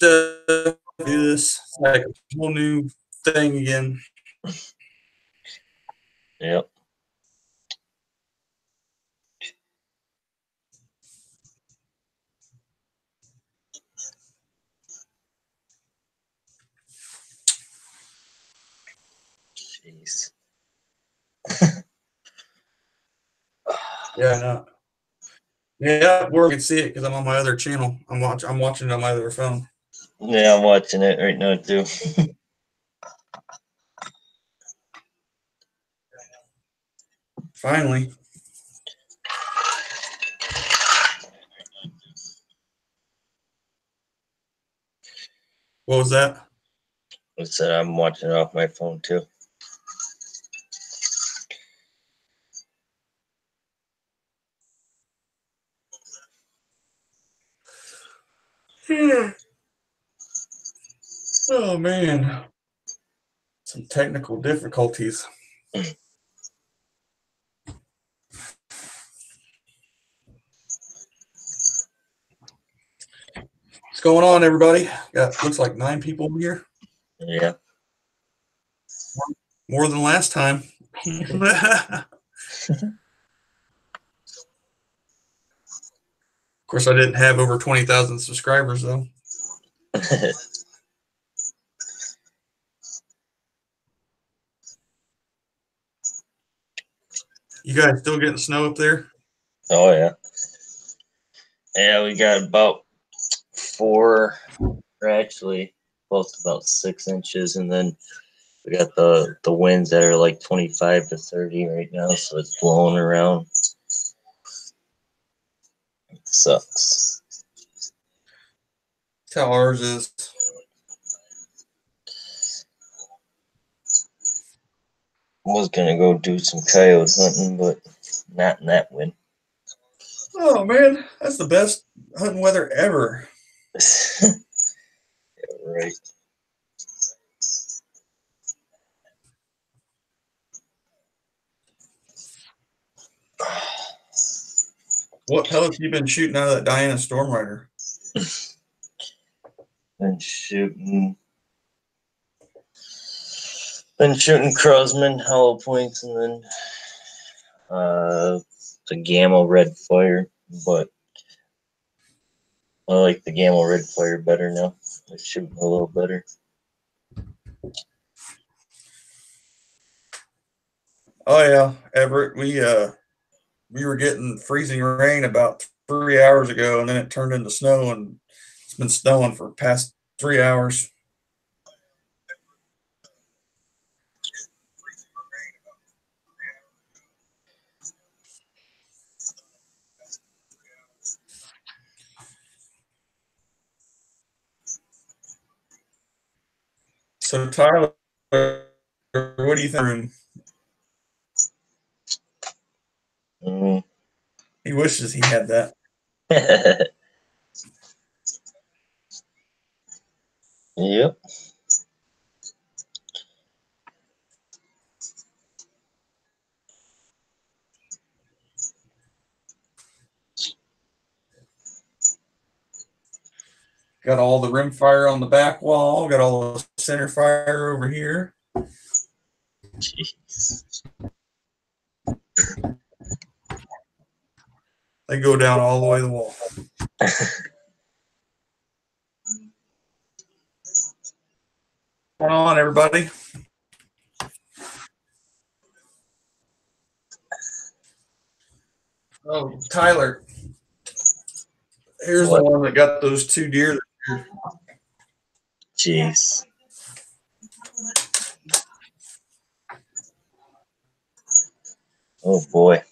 do this. It's like a whole new thing again. Yep. Jeez. Yeah, I know. Yeah, where we can see it because I'm on my other channel. I'm watching it on my other phone. Yeah, I'm watching it right now too. Finally. What was that? I said I'm watching it off my phone too. Oh man, some technical difficulties. What's going on, everybody? Got looks like 9 people in here. Yeah. More than last time. Of course, I didn't have over 20,000 subscribers though. You guys still getting snow up there? Oh yeah. Yeah, we got about 4, or actually close to about 6 inches, and then we got the winds that are like 25 to 30 right now, so it's blowing around. It sucks. That's how ours is. Was gonna go do some coyote hunting, but not in that wind. Oh man, that's the best hunting weather ever. Yeah, right. What pellets you been shooting out of that Diana Storm Rider? Been shooting Crosman, hollow points, and then the Gamma Red Fire, but I like the Gamma Red Fire better now. It's shooting a little better. Oh yeah, Everett. We were getting freezing rain about 3 hours ago, and then it turned into snow, and it's been snowing for past 3 hours. So Tyler, what do you think? He wishes he had that. Yep. Got all the rim fire on the back wall. Got all the center fire over here. Jeez. They go down all the way to the wall. What's going on, everybody? Oh, Tyler. Here's What? the one that got those 2 deer. Jeez. Oh boy.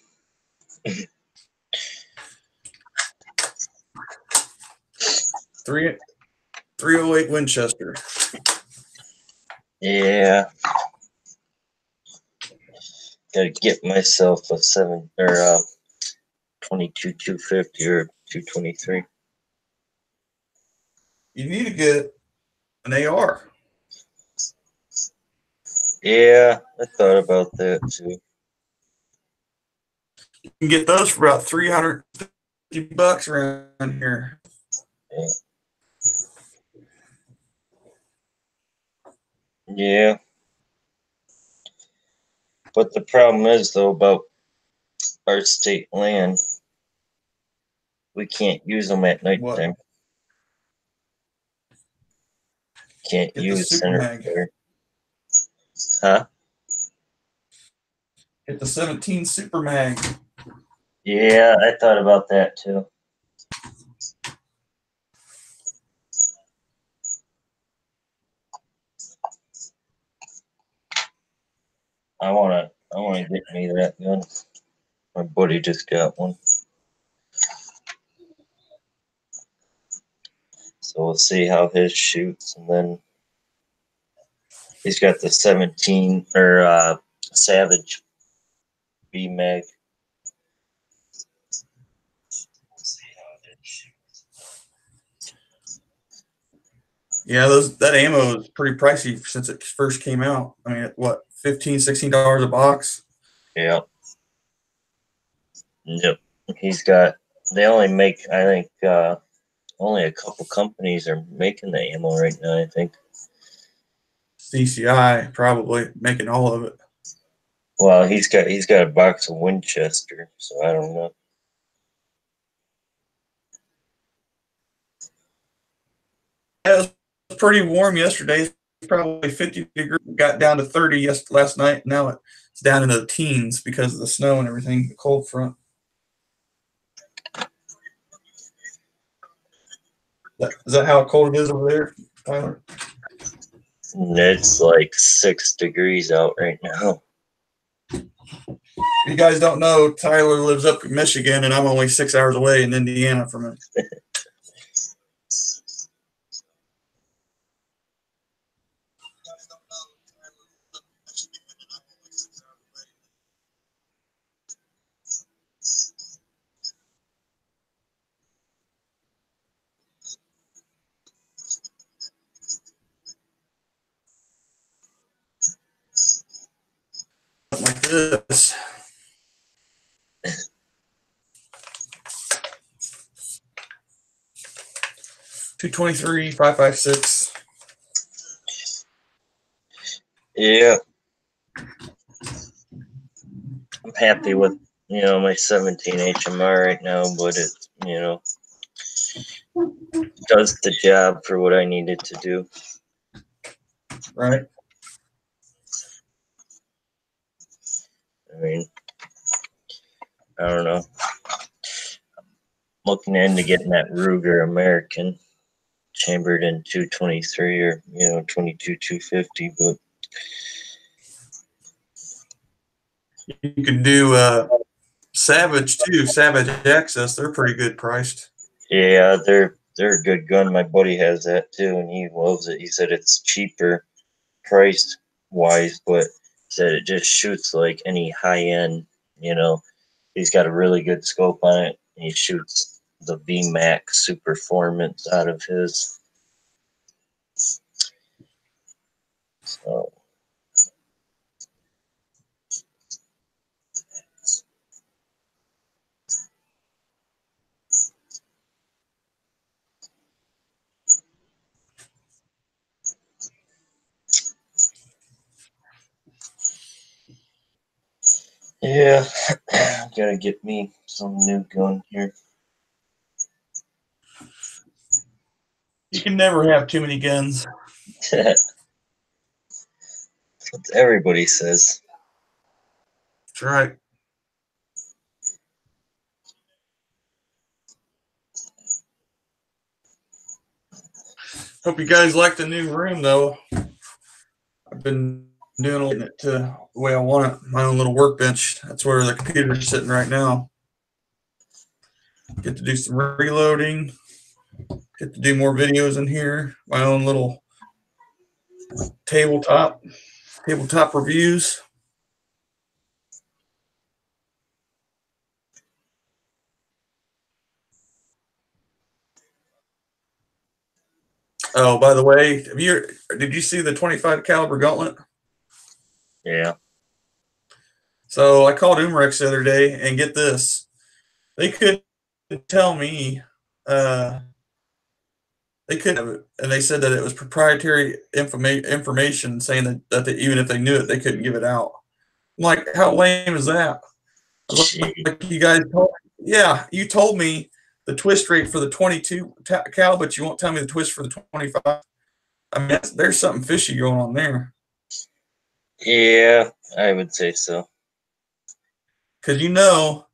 308 Winchester. Yeah. Gotta get myself a 22 250 or 223. You need to get an AR. Yeah, I thought about that too. You can get those for about $350 around here. Yeah. Yeah. But the problem is, though, about our state land, we can't use them at What? nighttime. Can't Get the use super center mag. fire. Huh? Get the 17 super mag. Yeah, I thought about that too. I wanna get me that gun. My buddy just got one. So we'll see how his shoots, and then he's got the 17 or Savage B mag. Yeah, that ammo is pretty pricey since it first came out. I mean, what, $15, $16 a box? Yep. Yep. He's got. They only make, I think, only a couple companies are making the ammo right now. I think. CCI probably making all of it. Well, he's got a box of Winchester, so I don't know. Yeah, it was pretty warm yesterday. It's probably 50 degrees. Got down to 30 last night. Now it's down into the teens because of the snow and everything, the cold front. Is that how cold it is over there, Tyler? It's like 6 degrees out right now. You guys don't know, Tyler lives up in Michigan, and I'm only 6 hours away in Indiana from him. Like this. .223, 5.56. Yeah, I'm happy with my 17 HMR right now, but it does the job for what I needed to do. Right. I mean, I don't know. Looking into getting that Ruger American chambered in 223 or 22 250, but You can do Savage too. Savage Access, they're pretty good priced. yeah, they're a good gun. My buddy has that too, and he loves it. He said it's cheaper price wise, but said it just shoots like any high end. He's got a really good scope on it, and he shoots the VMAX Superformance out of his. So yeah, gotta get me some new gun here. You can never have too many guns. That's what everybody says. That's right. Hope you guys like the new room, though. I've been doing it to the way I want it. My own little workbench. That's where the computer's sitting right now. Get to do some reloading. Get to do more videos in here. My own little tabletop reviews. Oh, by the way, did you see the 25 caliber gauntlet? Yeah. So I called Umrex the other day, and get this, they couldn't tell me They couldn't have it, and they said that it was proprietary information, saying that they, even if they knew it, they couldn't give it out. I'm like, how lame is that? I was Gee. like, you guys told, yeah, you told me the twist rate for the 22 cal, but you won't tell me the twist for the 25. I mean, there's something fishy going on there. Yeah, I would say so. Because you know,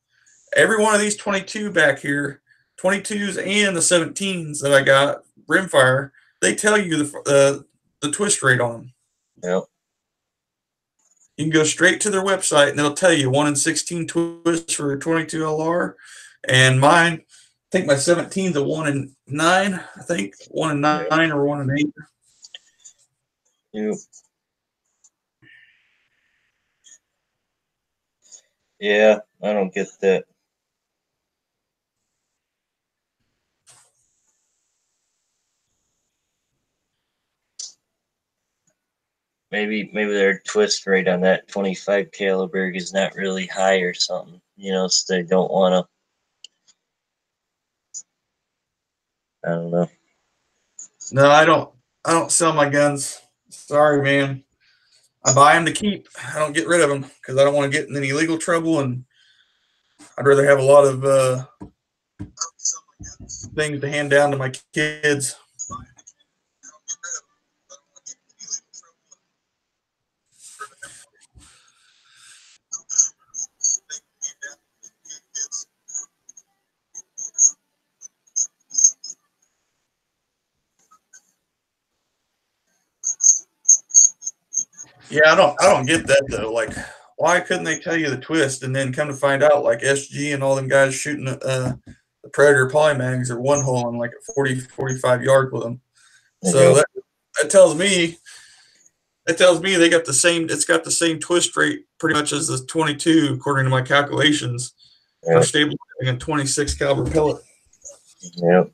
every one of these 22 back here, 22s and the 17s that I got, rimfire, they tell you the twist rate on them. Yep. You can go straight to their website and it'll tell you 1 in 16 twists for a 22 LR. And mine, I think my 17's a 1 in 9. I think 1 in 9 or 1 in 8. Yep. Yeah, I don't get that. Maybe their twist rate on that 25 caliber is not really high or something, you know, so they don't want to. I don't know. No, I don't. I don't sell my guns. Sorry, man. I buy them to keep. I don't get rid of them because I don't want to get in any legal trouble, and I'd rather have a lot of things to hand down to my kids. Yeah, I don't get that though. Like, why couldn't they tell you the twist and then come to find out, like SG and all them guys shooting the Predator polymags are one hole and like at 40, 45 yards with them. So Yep. that tells me they got the same. It's got the same twist rate pretty much as the 22, according to my calculations for Yep. stabilizing a 26 caliber pellet. Yep.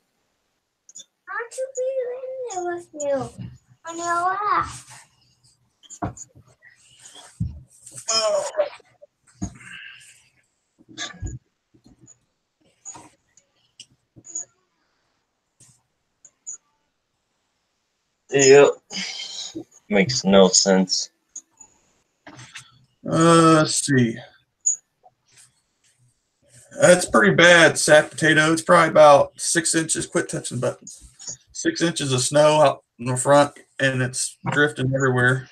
Aren't you be in there with you on your lap? Oh. Yep. Makes no sense. Let's see. That's pretty bad, sack potato. It's probably about 6 inches. Quit touching buttons. 6 inches of snow out in the front, and it's drifting everywhere.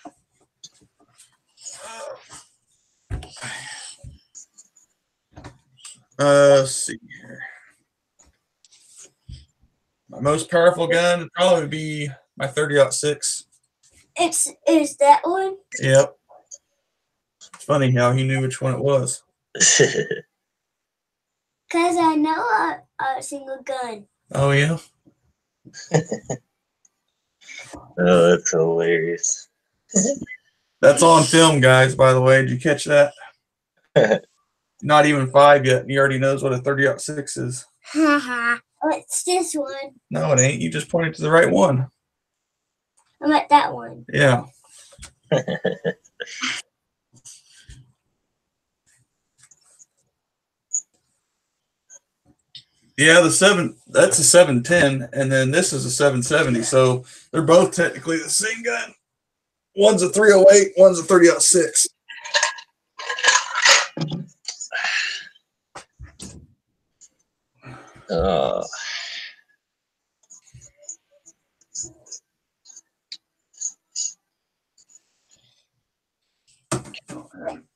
Let's see here. My most powerful gun would probably be my 30-06. Is that one? Yep. It's funny how he knew which one it was. Cause I know a single gun. Oh yeah. Oh, that's hilarious. That's on film, guys. By the way, did you catch that? Not even 5 yet, and he already knows what a 30-06 is. Haha. It's this one. No, it ain't. You just pointed to the right one. I'm at that one. Yeah. Yeah, that's a 710, and then this is a 770. So they're both technically the same gun. One's a 308, one's a 30-06.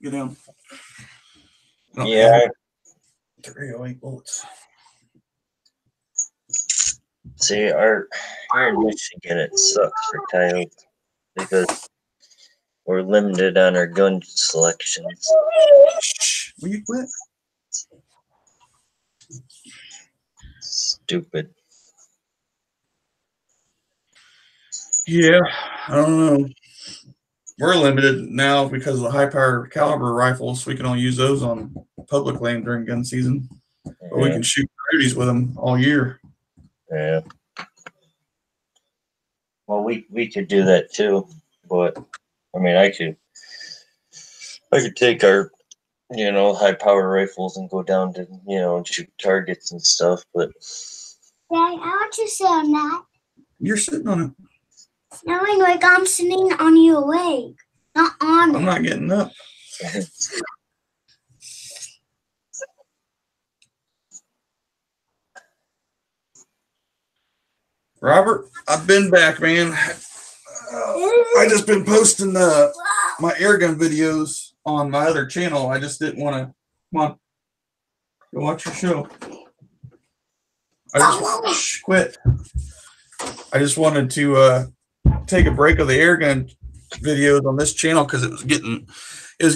Get down. Yeah. 308 bullets. See, here in Michigan, it sucks for coyotes because we're limited on our gun selections. Shh, will you quit? Stupid. Yeah, I don't know. We're limited now because of the high power caliber rifles. We can only use those on public land during gun season, but we can shoot coyotes with them all year. Yeah. Well, we could do that too, but I mean, I could take our high power rifles and go down to shoot targets and stuff, but Dad, I want to sit on that. You're sitting on it. Now I like I'm sitting on your leg, not on I'm it. not getting up. Robert, I've been back, man. I just been posting my airgun videos on my other channel. I just didn't want to. Come on, go watch your show. Quit. I just wanted to take a break of the airgun videos on this channel because it was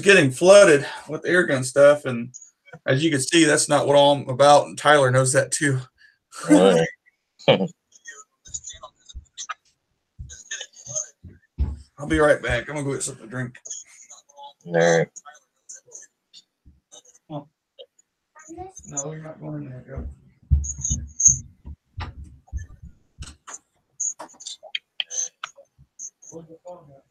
getting flooded with airgun stuff, and as you can see, that's not what I'm about, and Tyler knows that too. Really? I'll be right back. I'm gonna go get something to drink. All right. Oh. No, you're not going in there, Joe. Where's the phone at?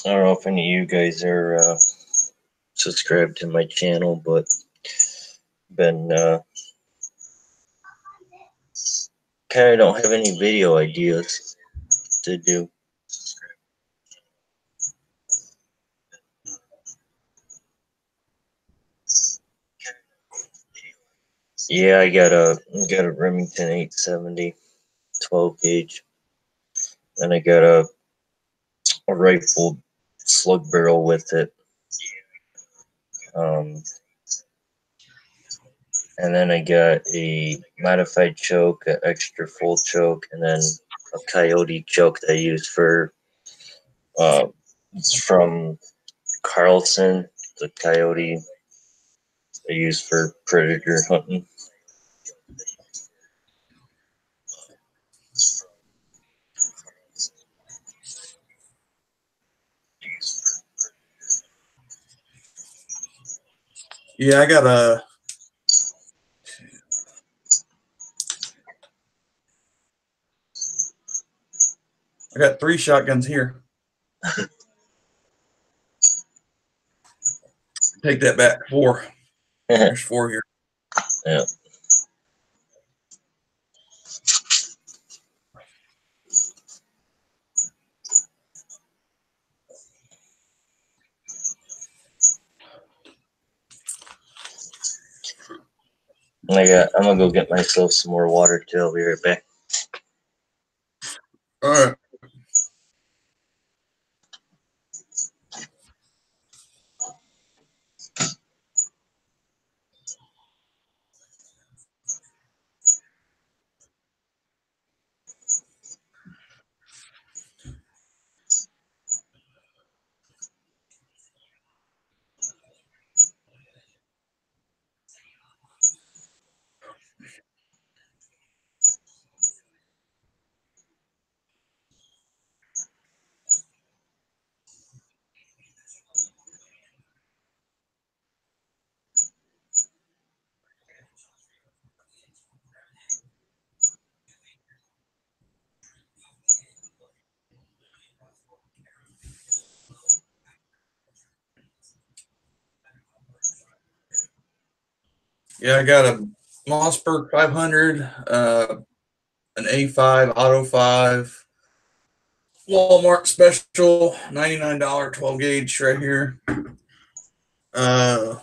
I don't know if any of you guys are subscribed to my channel, but been kind of don't have any video ideas to do. Yeah, I got a Remington 870 12 gauge, and I got a rifled slug barrel with it. And then I got a modified choke, an extra full choke, and then a coyote choke that I use for it's from Carlson, the coyote I use for predator hunting. Yeah, I got 3 shotguns here. Take that back. 4. There's 4 here. Yeah. I'm gonna go get myself some more water too. I'll be right back. All right. Yeah, I got a Mossberg 500, an A5 Auto 5, Walmart special, $99 12 gauge right here.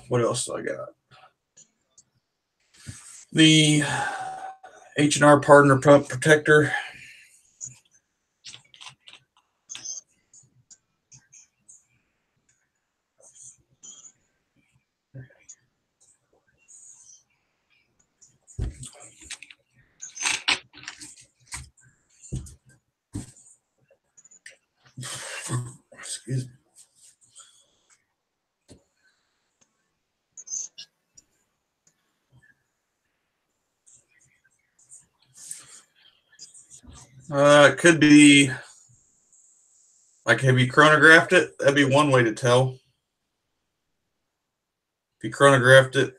What else do I got? The H&R Partner Pump Protector. Excuse me. It could be like, have you chronographed it? That'd be one way to tell. If you chronographed it,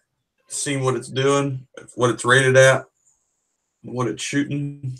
see what it's doing, what it's rated at, what it's shooting.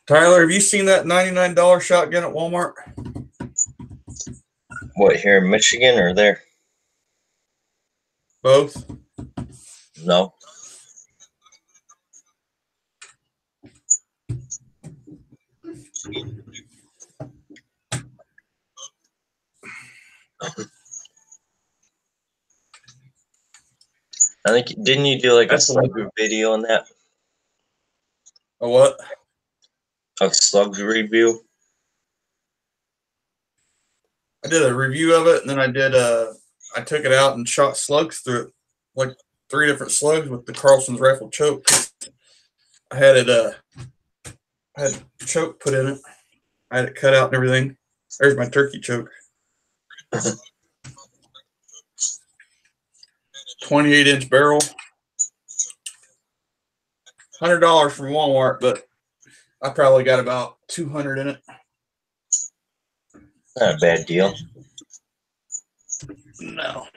Tyler, have you seen that $99 shotgun at Walmart? What, here in Michigan or there? Both. No. I think, didn't you do like a slug video on that? A what? A slug review? I did a review of it, and then I took it out and shot slugs through it, like 3 different slugs with the Carlson's rifle choke. I had choke put in it. I had it cut out and everything. There's my turkey choke. 28-inch barrel. $100 from Walmart, but I probably got about 200 in it. Not a bad deal. No.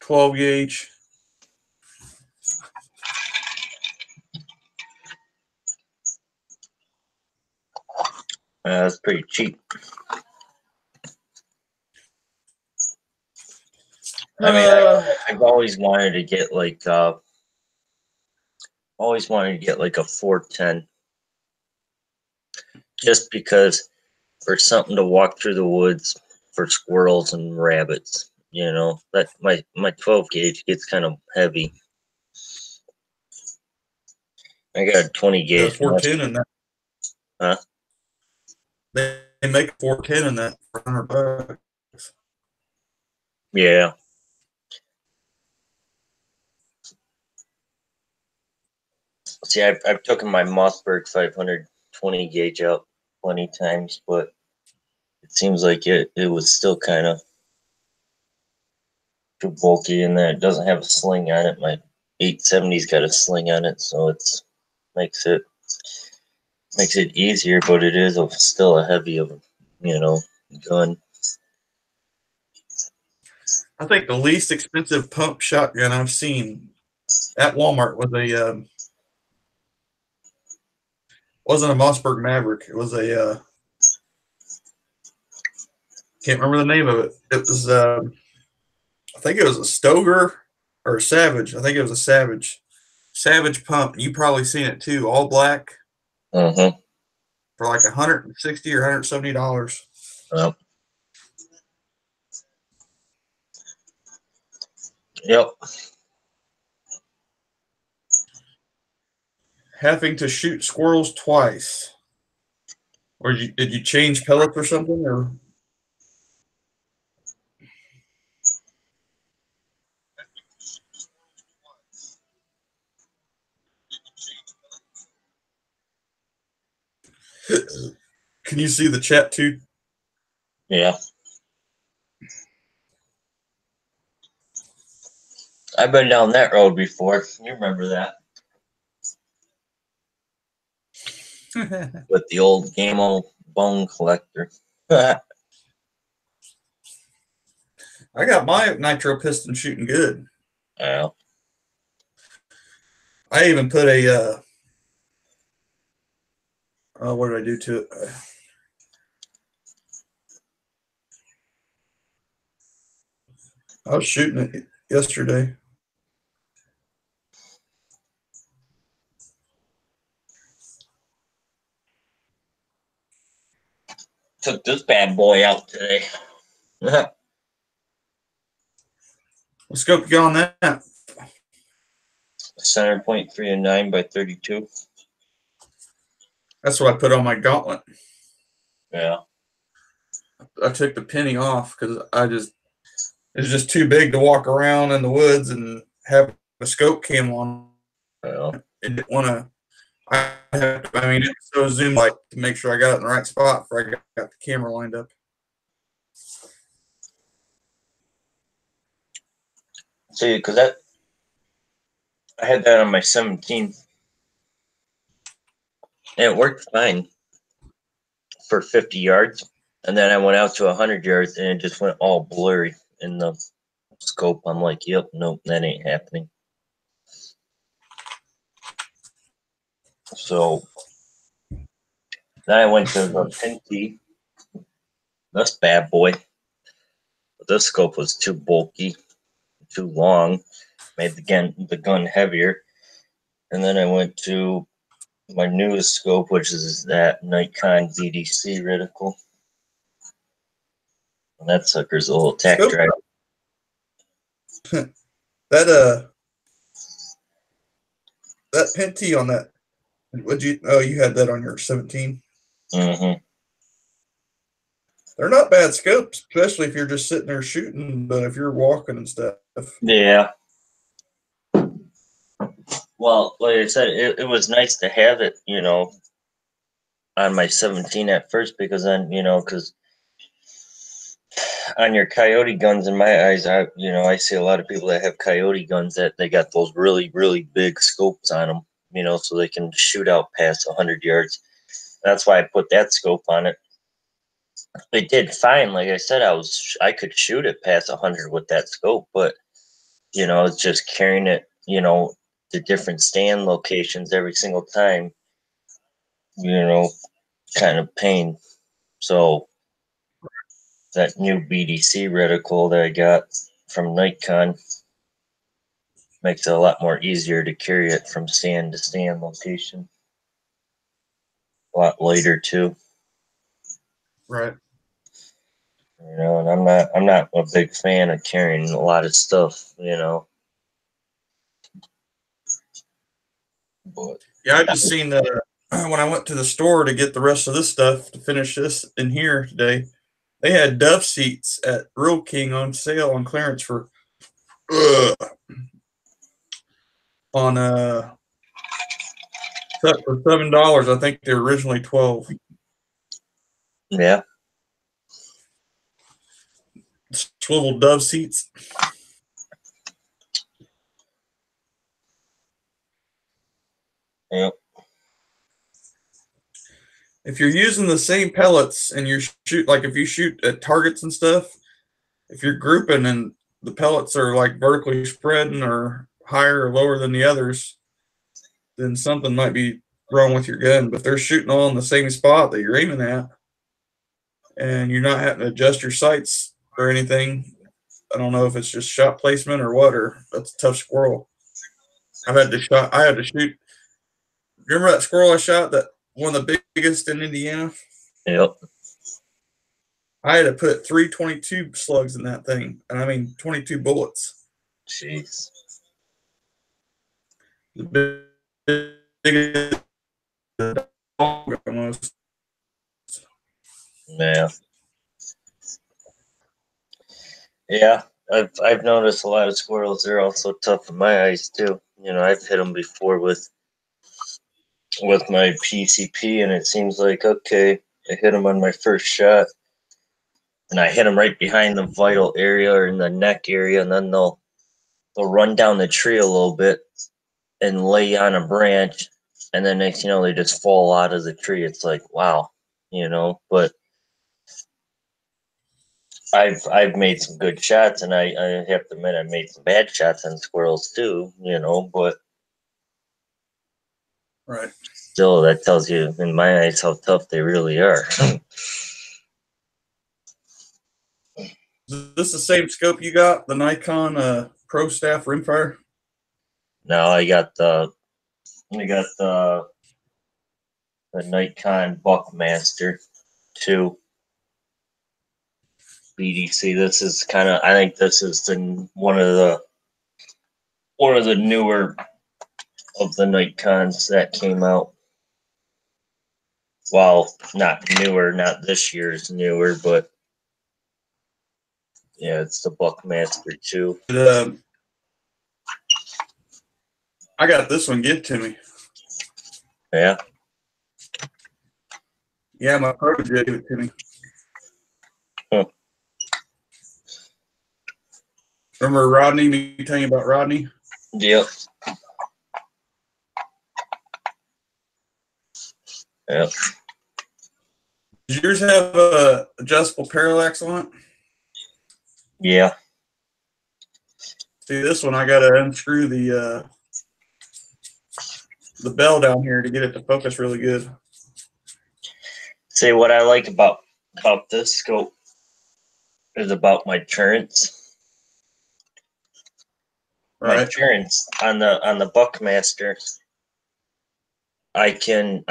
12 gauge. That's pretty cheap. I mean, I've always wanted to get like a 410, just because for something to walk through the woods for squirrels and rabbits. You know, that my 12 gauge gets kind of heavy. I got a 20 gauge. 410 in that. Huh? They make 410 in that for $100. Yeah. See, I've taken my Mossberg 520 gauge out plenty times, but it seems like it was still kind of too bulky in that it doesn't have a sling on it. My 870's got a sling on it, so it's makes it easier, but it is still a heavy gun. I think the least expensive pump shotgun I've seen at Walmart was wasn't a Mossberg Maverick. It was can't remember the name of it. It was I think it was a Stoger or a Savage. I think it was a Savage pump. You probably seen it too, all black. Mm-hmm. For like $160 or $170. Yep. Yep. Having to shoot squirrels twice. Or did you change pellets or something? Or can you see the chat too? Yeah. I've been down that road before. You remember that? With the old Gamo bone collector. I got my nitro piston shooting good. Yeah. I even put a what did I do to it? I was shooting it yesterday. Took this bad boy out today. What scope you got on that? Center point 309 by 32. That's what I put on my gauntlet. Yeah. I took the penny off because it's just too big to walk around in the woods and have a scope cam on. Well, I didn't want to. I mean, it's so zoom light to make sure I got it in the right spot before I got the camera lined up. see, because I had that on my 17. And it worked fine for 50 yards. And then I went out to 100 yards and it just went all blurry in the scope. I'm like, yep, nope, that ain't happening. So then I went to the Pinty, this bad boy. But this scope was too bulky, too long, made the gun heavier. And then I went to my newest scope, which is that Nikon VDC reticle. And that sucker's a little tack Scope? drive. That Penty on that. Would you? Oh, you had that on your 17. Mm-hmm. They're not bad scopes, especially if you're just sitting there shooting. But if you're walking and stuff, Yeah. Well, like I said, it was nice to have it, on my 17 at first because then, because on your coyote guns, in my eyes, I see a lot of people that have coyote guns that they got those really, really big scopes on them, so they can shoot out past 100 yards. That's why I put that scope on it. It did fine. Like I said, I could shoot it past 100 with that scope, but it's just carrying it, to different stand locations every single time, kind of pain. So that new BDC reticle that I got from Nikon makes it a lot more easier to carry it from stand to stand location. A lot lighter too. right? And I'm not a big fan of carrying a lot of stuff, But Yeah, I just seen that when I went to the store to get the rest of this stuff to finish this in here today. They had Dove seats at Real King on sale on clearance for on for $7. I think they're originally 12. yeah, Swivel Dove seats. yep, If you're using the same pellets and you shoot, like if you shoot at targets and stuff, if you're grouping and the pellets are like vertically spreading or higher or lower than the others, then something might be wrong with your gun. But if they're shooting all in the same spot that you're aiming at, and you're not having to adjust your sights or anything, I don't know if it's just shot placement or what, or that's a tough squirrel. I had to shoot. Remember that squirrel I shot? That one of the biggest in Indiana. yep. I had to put 322 slugs in that thing, and I mean 22 bullets. Jeez. The biggest dog almost. Yeah. Yeah, I've noticed a lot of squirrels. They're also tough in my eyes too. I've hit them before with my PCP, and it seems like okay, I hit them on my first shot, and I hit them right behind the vital area or in the neck area, and then they'll run down the tree a little bit and lay on a branch, and then next they just fall out of the tree. It's like wow, but I've made some good shots, and I have to admit I made some bad shots on squirrels too, but Right. still that tells you in my eyes how tough they really are. Is this the same scope you got? The Nikon Pro Staff Rimfire? No, I got the Nikon Buckmaster 2 BDC. This is kind of, I think this is one of the newer of the Nikons that came out. Well, not newer, not this year's newer, but yeah, it's the Buckmaster 2. I got this one give to me. Yeah. Yeah, my pro gave it to me. Huh. Remember Rodney? Me telling you about Rodney? Yep. Yep. Does yours have a adjustable parallax on it? Yeah. See, this one I gotta unscrew the bell down here to get it to focus really good. See, what I like about this scope is about my turrets. Right. My turrets on the Buckmaster, I can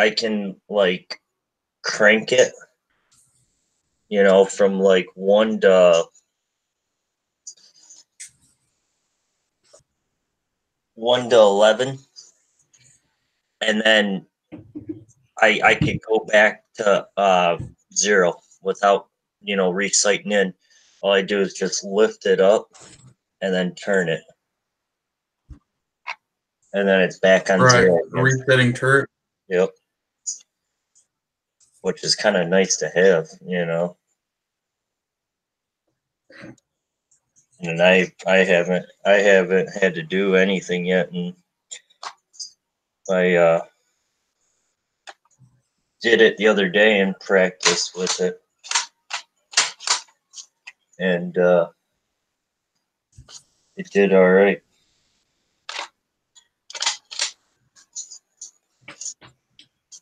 like crank it, you know, from like 1 to 11, and then I could go back to 0 without, you know, resighting in. All I do is just lift it up and then turn it, and then it's back on 0 again. Resetting turret. Yep. Which is kind of nice to have, you know. And I haven't had to do anything yet, and I did it the other day in practice with it, and it did all right.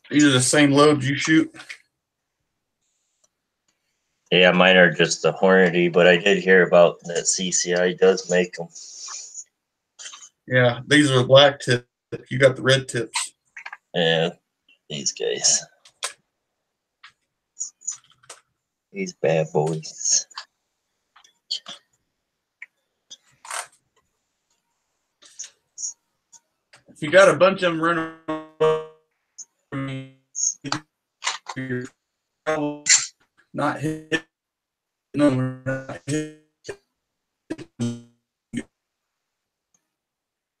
These are the same loads you shoot? Yeah, mine are just the Hornady, but I did hear about that CCI does make them. Yeah, these are the black tip. You got the red tips. Yeah, these guys. These bad boys. If you got a bunch of them running, you're not hitting them. Not hitting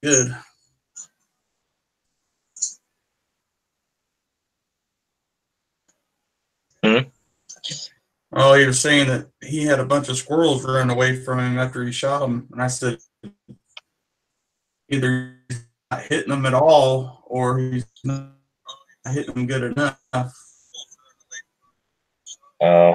good. Oh, he was saying that he had a bunch of squirrels run away from him after he shot them, and I said, either he's not hitting them at all, or he's not hitting them good enough. Oh.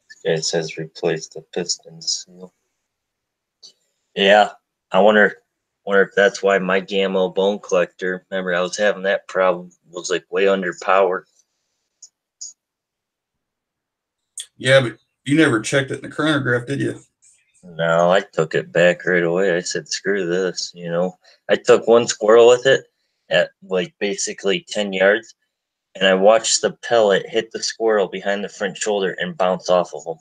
This guy says replace the piston seal. Yeah, I wonder if that's why my Gamma bone collector, remember I was having that problem, was like way underpowered. Yeah, but you never checked it in the chronograph, did you? No, I took it back right away. I said, screw this, you know. I took one squirrel with it at like basically 10 yards, and I watched the pellet hit the squirrel behind the front shoulder and bounce off of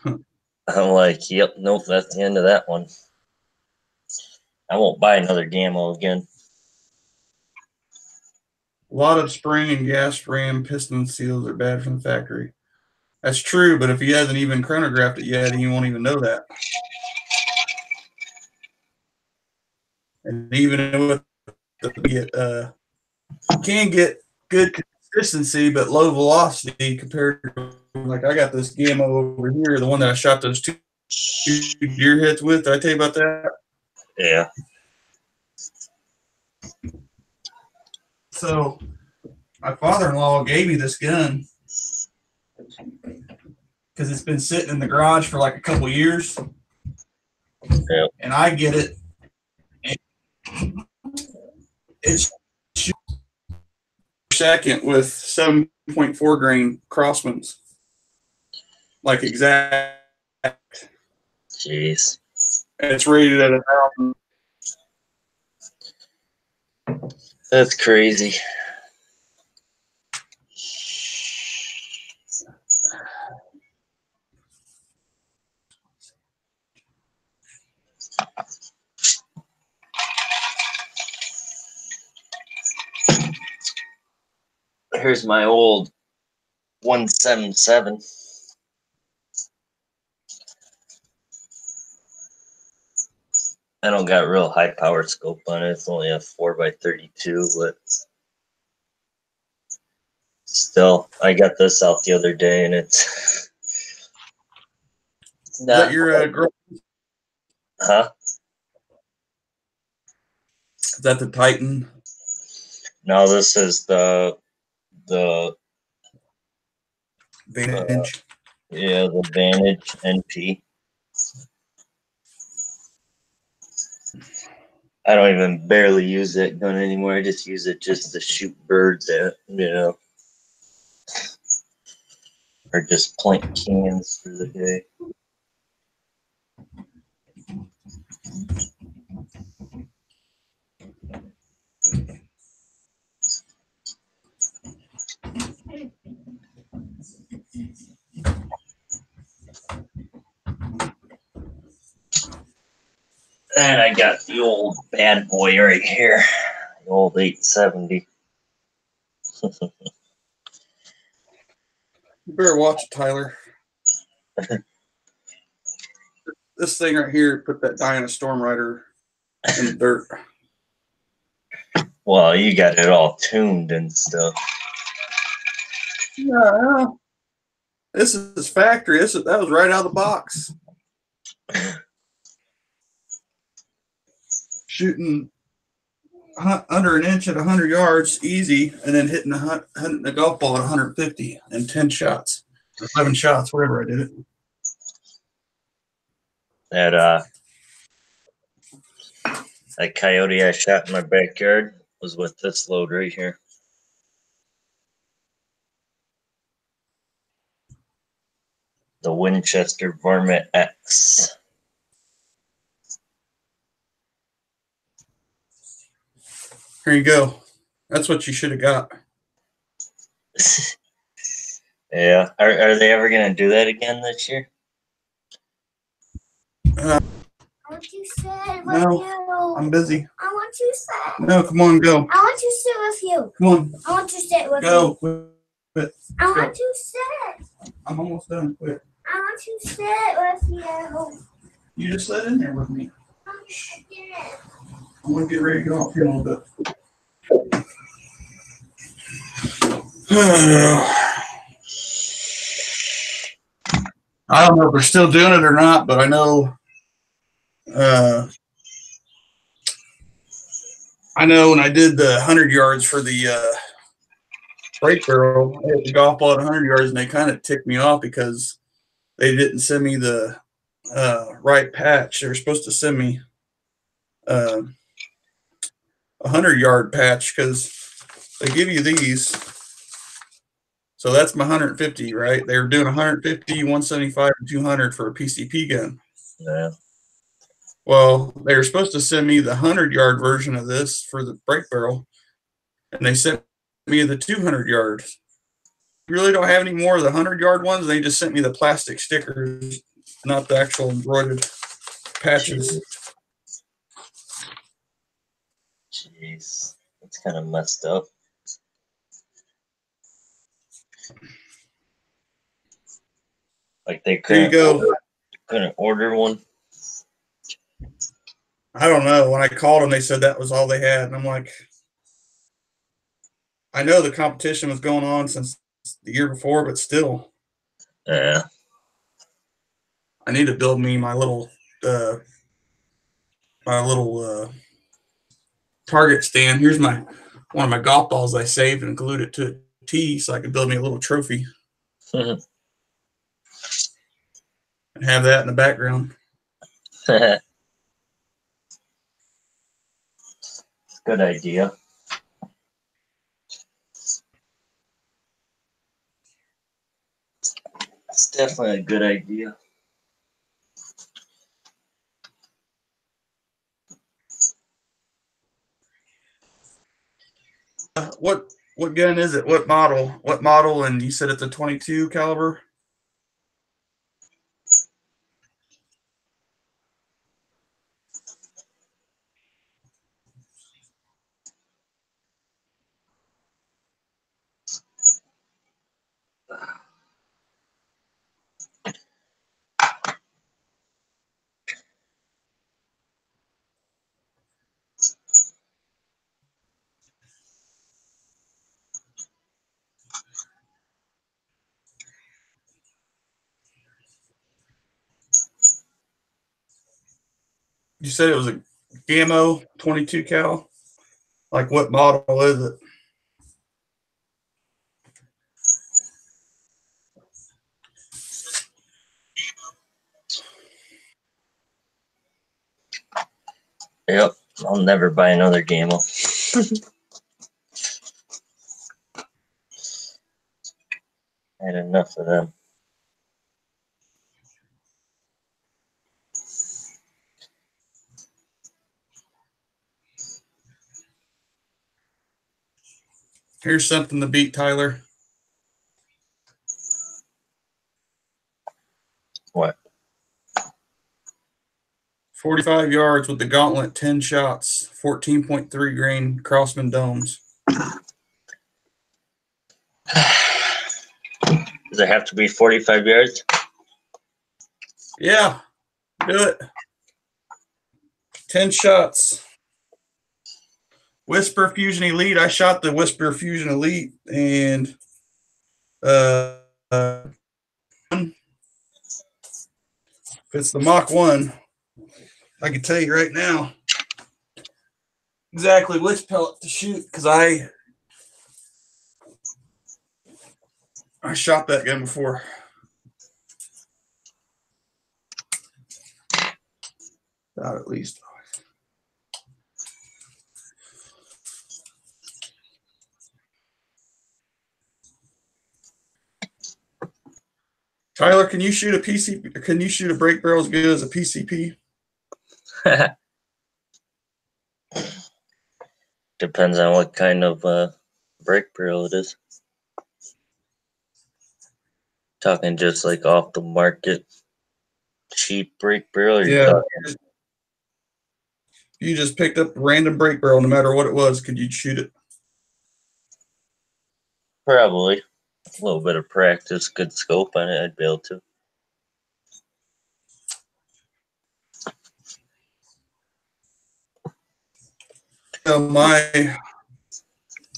him. I'm like, yep, nope, that's the end of that one. I won't buy another Gamma again. A lot of spring and gas ram piston seals are bad from the factory. That's true, but if he hasn't even chronographed it yet, he won't even know that. And even with the can get good consistency, but low velocity compared to, like, I got this Gamma over here, the one that I shot those two deer heads with. Did I tell you about that? Yeah. So my father-in-law gave me this gun because it's been sitting in the garage for like a couple years. Yeah. And I get it, it's second with 7.4 grain crosswinds, like exact. Jeez. And it's rated at 1,000. That's crazy. Here's my old 177. I don't got real high power scope on it. It's only a 4x32, but still, I got this out the other day, and it's Is that your girl? Huh? Is that the Titan? No, this is the Vantage. yeah, the Vantage NP. I don't even barely use that gun anymore. I just use it just to shoot birds at, or just plank cans for the day. And I got the old bad boy right here, the old 870. You better watch it, Tyler. This thing right here put that Diana Storm Rider in the dirt. Well, you got it all tuned and stuff. Yeah. This is factory. That was right out of the box. Shooting under an inch at 100 yards, easy, and then hitting a golf ball at 150 in 10 shots, 11 shots, wherever I did it. That coyote I shot in my backyard was with this load right here. The Winchester Varmint X. Here you go. That's what you should have got. Yeah. Are they ever going to do that again this year? Want you sit with No, you. I'm busy. I want you sit. No, come on, go. I want you sit with you. Come on, I want you sit with go. you. Quit. I want you sit. I'm almost done. Quit. I want you sit with you. You just sit in there with me. I I'm going to get ready to go off here in a little bit. I don't know if they're still doing it or not, but I know when I did the 100 yards for the break barrel, I hit the golf ball at 100 yards, and they kind of ticked me off because they didn't send me the right patch. They were supposed to send me a 100-yard patch because they give you these. So that's my 150, right? They were doing 150, 175, and 200 for a PCP gun. Yeah. Well, they were supposed to send me the 100-yard version of this for the break barrel, and they sent me the 200 yards. You really don't have any more of the 100-yard ones. They just sent me the plastic stickers, not the actual embroidered patches. Jeez, that's kind of messed up. Like they couldn't order one. I don't know. When I called them, they said that was all they had, and I'm like, I know the competition was going on since the year before, but still, Yeah. I need to build me my little target stand. Here's one of my golf balls I saved and glued it to a tee so I could build me a little trophy and have that in the background. Good idea. definitely a good idea. What gun is it? What model? What model? And you said it's a 22 caliber. You said it was a Gammo 22 cal. Like what model is it? Yep, I'll never buy another Gammo. I had enough of them. Here's something to beat Tyler. What? 45 yards with the gauntlet, 10 shots, 14.3 grain Crossman domes. Does it have to be 45 yards? Yeah, do it. 10 shots. Whisper Fusion Elite. I shot the Whisper Fusion Elite, and if it's the Mach 1, I can tell you right now exactly which pellet to shoot because I shot that gun before. About at least. Tyler, can you shoot a PCP? Can you shoot a break barrel as good as a PCP? Depends on what kind of brake barrel it is. Talking just like off the market, cheap brake barrel. Or Yeah. talking... You just picked up a random brake barrel, no matter what it was. Could you shoot it? Probably. A little bit of practice, good scope on it, I'd be able to.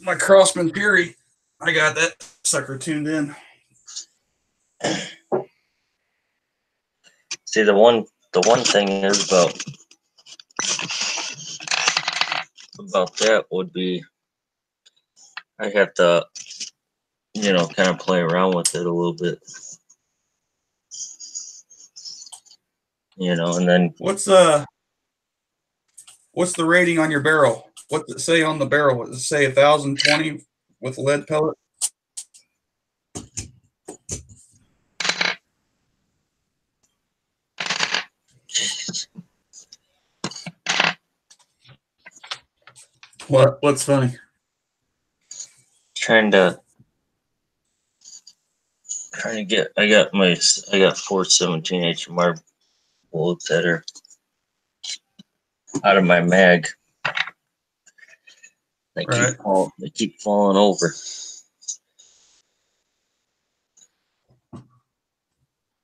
My Crossman Fury, I got that sucker tuned in. See, the one thing is about that would be I have to, kind of play around with it a little bit. And then What's the rating on your barrel? What's it say on the barrel? Does it say 1,020 with lead pellet? What's funny? trying to get. I got 4 17 HMR bullets that are out of my mag. They keep falling over.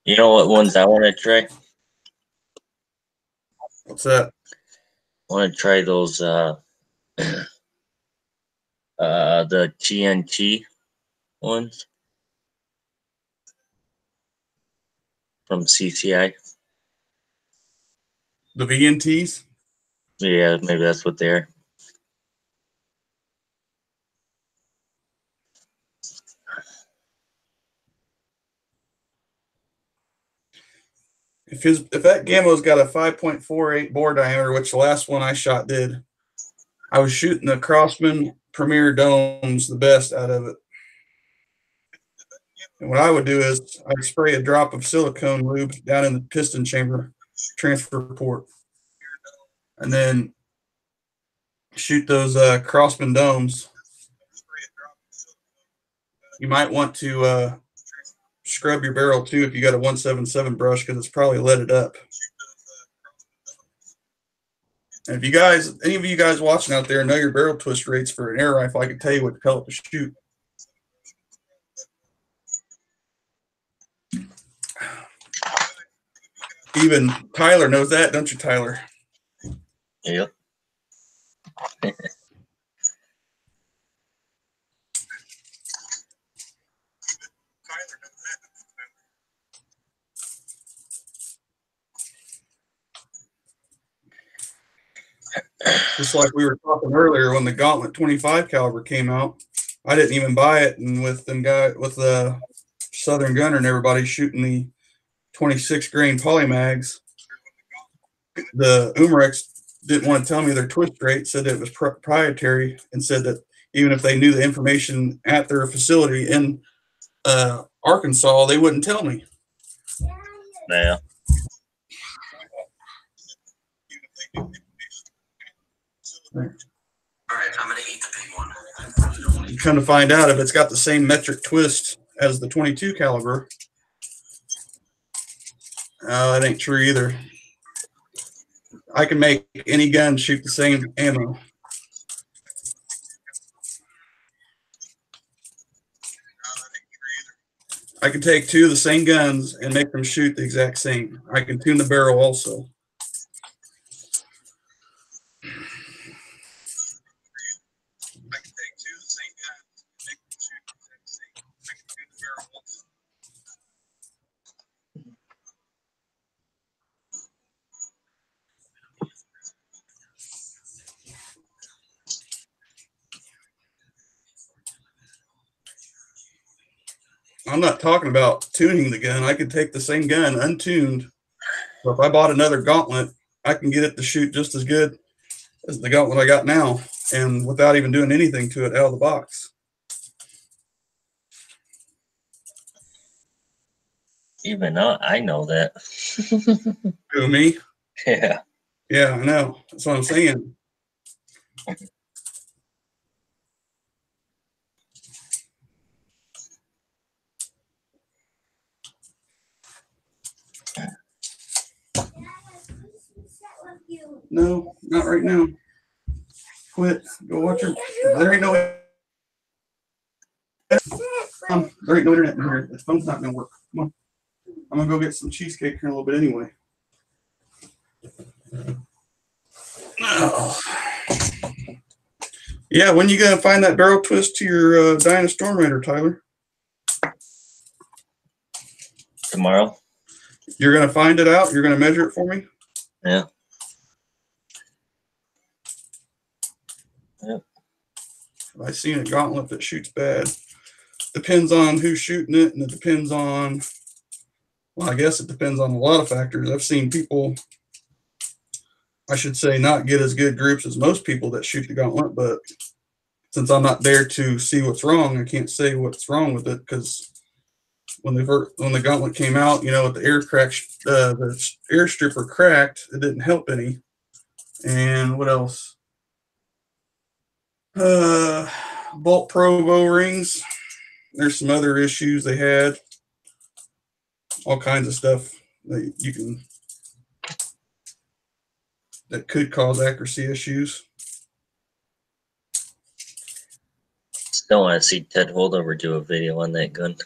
You know what ones I want to try? What's that? I want to try those the TNT ones from CCI. The VNTs? Yeah, maybe that's what they are. If that Gammo's got a 5.48 bore diameter, which the last one I shot did, I was shooting the Crossman Premier domes the best out of it. And what I would do is I'd spray a drop of silicone lube down in the piston chamber transfer port, and then shoot those Crossman domes. You might want to scrub your barrel too if you got a 177 brush, because it's probably leaded up. And if you guys, any of you guys watching out there, know your barrel twist rates for an air rifle, I can tell you what pellet to shoot. Even Tyler knows that, don't you, Tyler? Yep. Just like we were talking earlier, when the Gauntlet 25 caliber came out, I didn't even buy it, and with the Southern Gunner and everybody shooting the 26 grain polymags, the Umarex didn't want to tell me their twist rate, said that it was proprietary, and said that even if they knew the information at their facility in Arkansas, they wouldn't tell me. Yeah. All right, I'm gonna eat the big one. You come to find out, if it's got the same metric twist as the 22 caliber, that ain't true either. I can make any gun shoot the same ammo. I can take two of the same guns and make them shoot the exact same. I can tune the barrel also. I'm not talking about tuning the gun. I could take the same gun untuned. So if I bought another Gauntlet, I can get it to shoot just as good as the Gauntlet I got now, and without even doing anything to it out of the box. Even I know that. Who, me? Yeah. Yeah, I know. That's what I'm saying. No, not right now. Quit. Go watch your. There ain't no. There ain't no internet in here. The phone's not gonna work. Come on. I'm gonna go get some cheesecake here in a little bit anyway. Oh. Yeah, when you gonna find that barrel twist to your Dyna Storm Raider, Tyler? Tomorrow. You're gonna find it out. You're gonna measure it for me. Yeah. Yep. I've seen a Gauntlet that shoots bad. Depends on who's shooting it, and it depends on, well, I guess it depends on a lot of factors. I've seen people, I should say, not get as good groups as most people that shoot the Gauntlet, but since I'm not there to see what's wrong, I can't say what's wrong with it, because when the Gauntlet came out, you know, with the air crack, the air stripper cracked, it didn't help any. And what else? Bolt probe O-rings. There's some other issues they had. All kinds of stuff that you can, that could cause accuracy issues. Still want to see Ted Holdover do a video on that gun.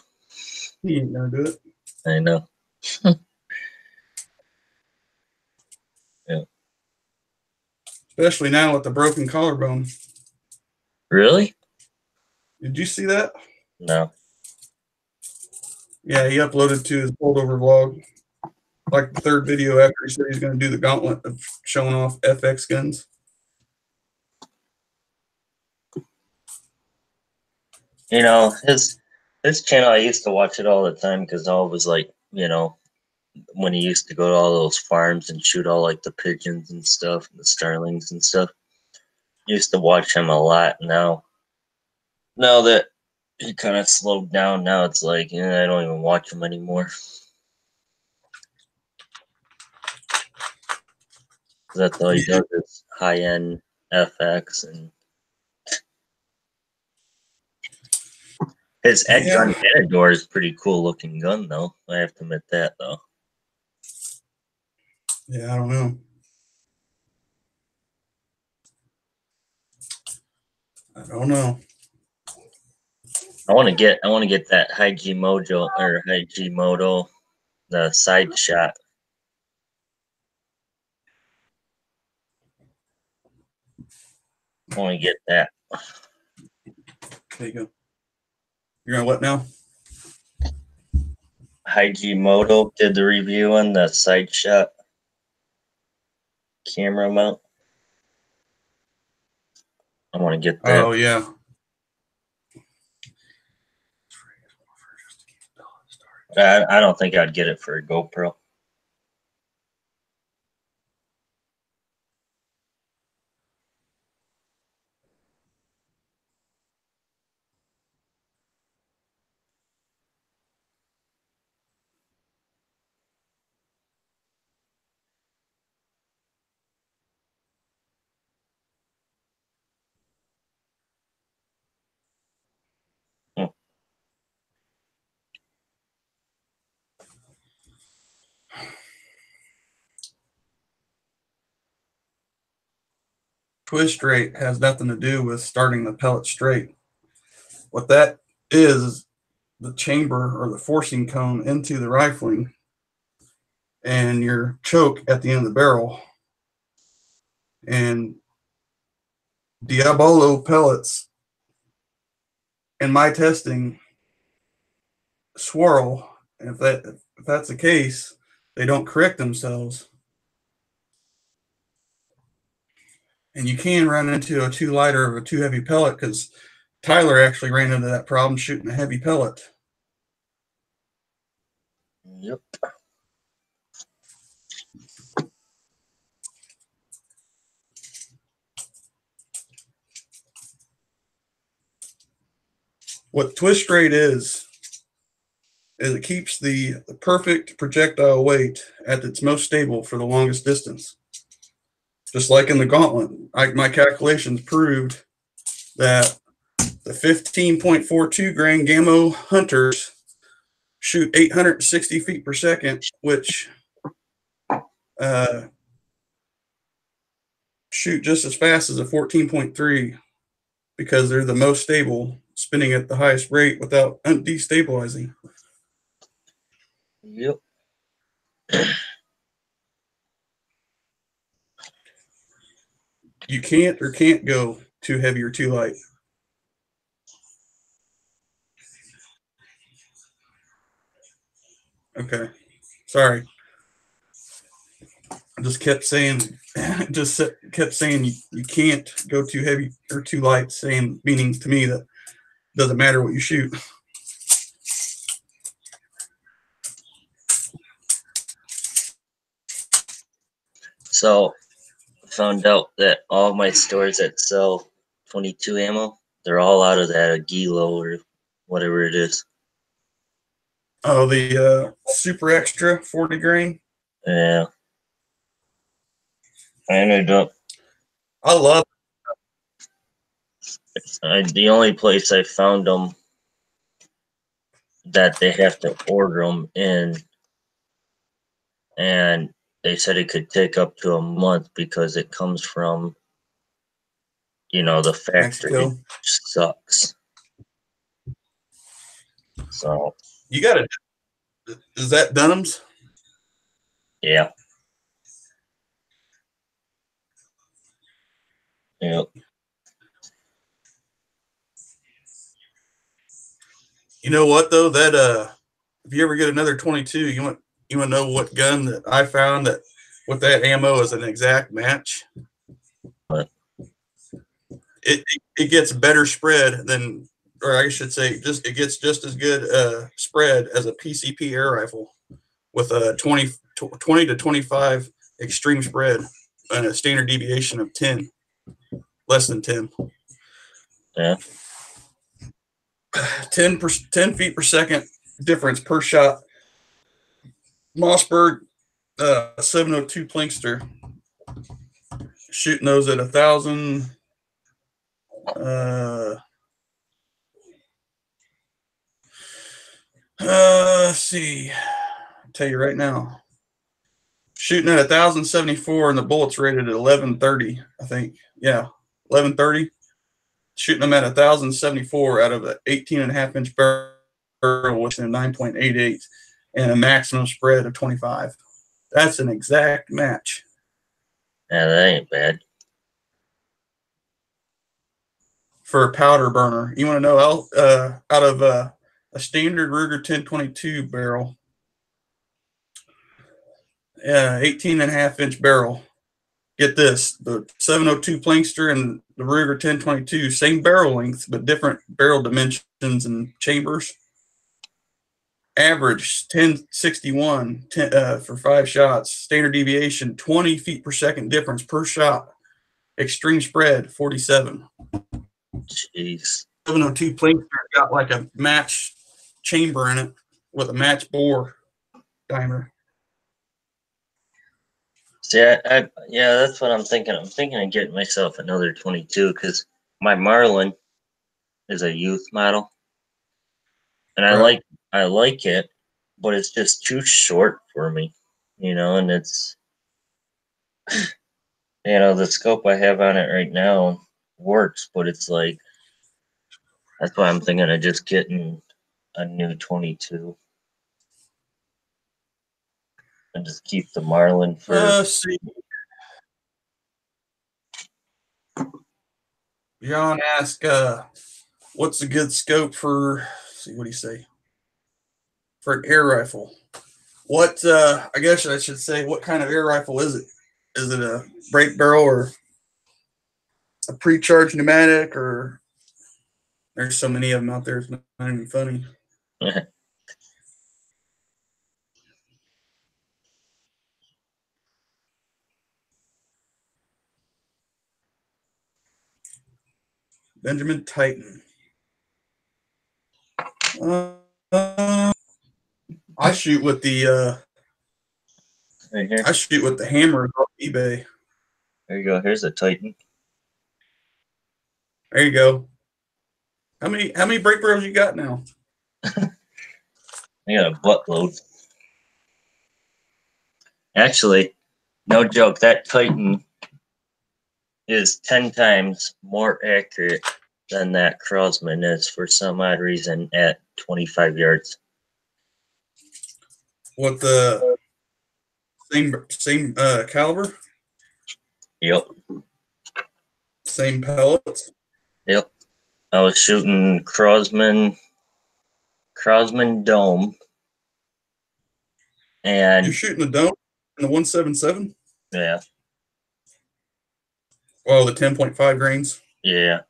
He ain't gonna do it. I know. Yeah. Especially now with the broken collarbone. Really? Did you see that? No. Yeah, he uploaded to his holdover vlog, like the third video after he said he's going to do the Gauntlet of showing off FX guns. You know, his channel, I used to watch it all the time because I was like, you know, when he used to go to all those farms and shoot all like the pigeons and stuff, and the starlings and stuff. Used to watch him a lot. Now that he kind of slowed down. Now it's like, I don't even watch him anymore. That's all he does is high-end FX, and his Edge-Gun Matador is pretty cool looking gun, though. I have to admit that, though. Yeah, I don't know. I don't know. I want to get that High G Mojo or High G Moto, the side shot. I want to get that. There you go. You're on what now? High G Moto did the review on the side shot camera mount. I want to get that. Oh yeah. I don't think I'd get it for a GoPro. Twist rate has nothing to do with starting the pellet straight. What that is the chamber or the forcing cone into the rifling and your choke at the end of the barrel. And Diabolo pellets, in my testing, swirl. And if that's the case, they don't correct themselves. And you can run into a too light or a too heavy pellet, because Tyler actually ran into that problem shooting a heavy pellet. Yep. What twist rate is it keeps the perfect projectile weight at its most stable for the longest distance. Just like in the gauntlet, my calculations proved that the 15.42 grain Gamo Hunters shoot 860 feet per second, which shoot just as fast as a 14.3, because they're the most stable, spinning at the highest rate without destabilizing. Yep. You can't go too heavy or too light. Okay, sorry. I just kept saying, you can't go too heavy or too light. Saying meaning to me that doesn't matter what you shoot. So, found out that all my stores that sell 22 ammo, they're all out of that Gilo or whatever it is. Oh, the super extra 40 grain. Yeah. I ended up. I love The only place I found them that they have to order them in, and they said it could take up to a month because it comes from, the factory. Mexico. Sucks. So You got it. Is that Dunham's? yeah. Yep. You know what though? That if you ever get another 22, you want to know what gun that I found that with that ammo is an exact match. What? It gets better spread than, or I should say, it gets just as good spread as a PCP air rifle with a 20 to 25 extreme spread and a standard deviation of 10, less than 10. Yeah. 10 feet per second difference per shot. Mossberg 702 Plinkster, shooting those at 1,000. Let's see. I'll tell you right now. Shooting at 1,074, and the bullet's rated at 1130. I think, yeah, 1130. Shooting them at 1,074 out of an 18.5-inch barrel with a 9.88 and a maximum spread of 25. That's an exact match. Yeah, that ain't bad. For a powder burner. You want to know out of a standard Ruger 1022 barrel, 18.5-inch barrel. Get this, the 702 Plinkster and the Ruger 1022, same barrel length, but different barrel dimensions and chambers. Average 1061 for 5 shots. Standard deviation 20 feet per second difference per shot. Extreme spread 47. Jeez. 702 Plinkster got like a match chamber in it with a match bore diameter. See, yeah, that's what I'm thinking. I'm thinking of getting myself another 22 because my Marlin is a youth model, and I like it, but it's just too short for me, and it's the scope I have on it right now works, but it's like that's why I'm thinking of just getting a new 22 and just keep the Marlin for. See. John asked, what's a good scope for, see, what do you say? For an air rifle. What, I guess I should say, what kind of air rifle is it? Is it a break barrel or a pre-charged pneumatic, or there's so many of them out there, it's not even funny. Benjamin Titan. I shoot with the Right here. I shoot with the hammer off eBay. There you go. Here's a Titan. There you go. How many break barrels you got now? I got a buttload. Actually, no joke, that Titan is 10 times more accurate than that Crosman is for some odd reason at 25 yards. What, the same caliber? Yep. Same pellets? Yep. I was shooting Crosman Dome. And you're shooting the Dome in the 177? Yeah. Oh, the 10.5 grains? Yeah.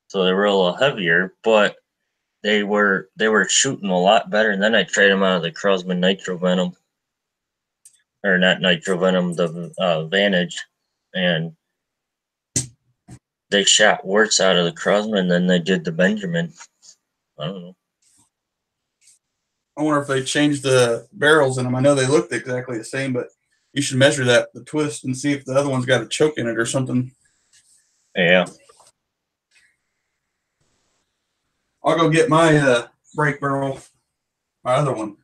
So they were a little heavier, but they were shooting a lot better. And then I tried them out of the Crosman Nitro Venom. Or not Nitro Venom, the Vantage. And they shot worse out of the Crosman than they did the Benjamin. I don't know. I wonder if they changed the barrels in them. I know they looked exactly the same, but you should measure the twist, and see if the other one's got a choke in it or something. Yeah. I'll go get my brake barrel, my other one.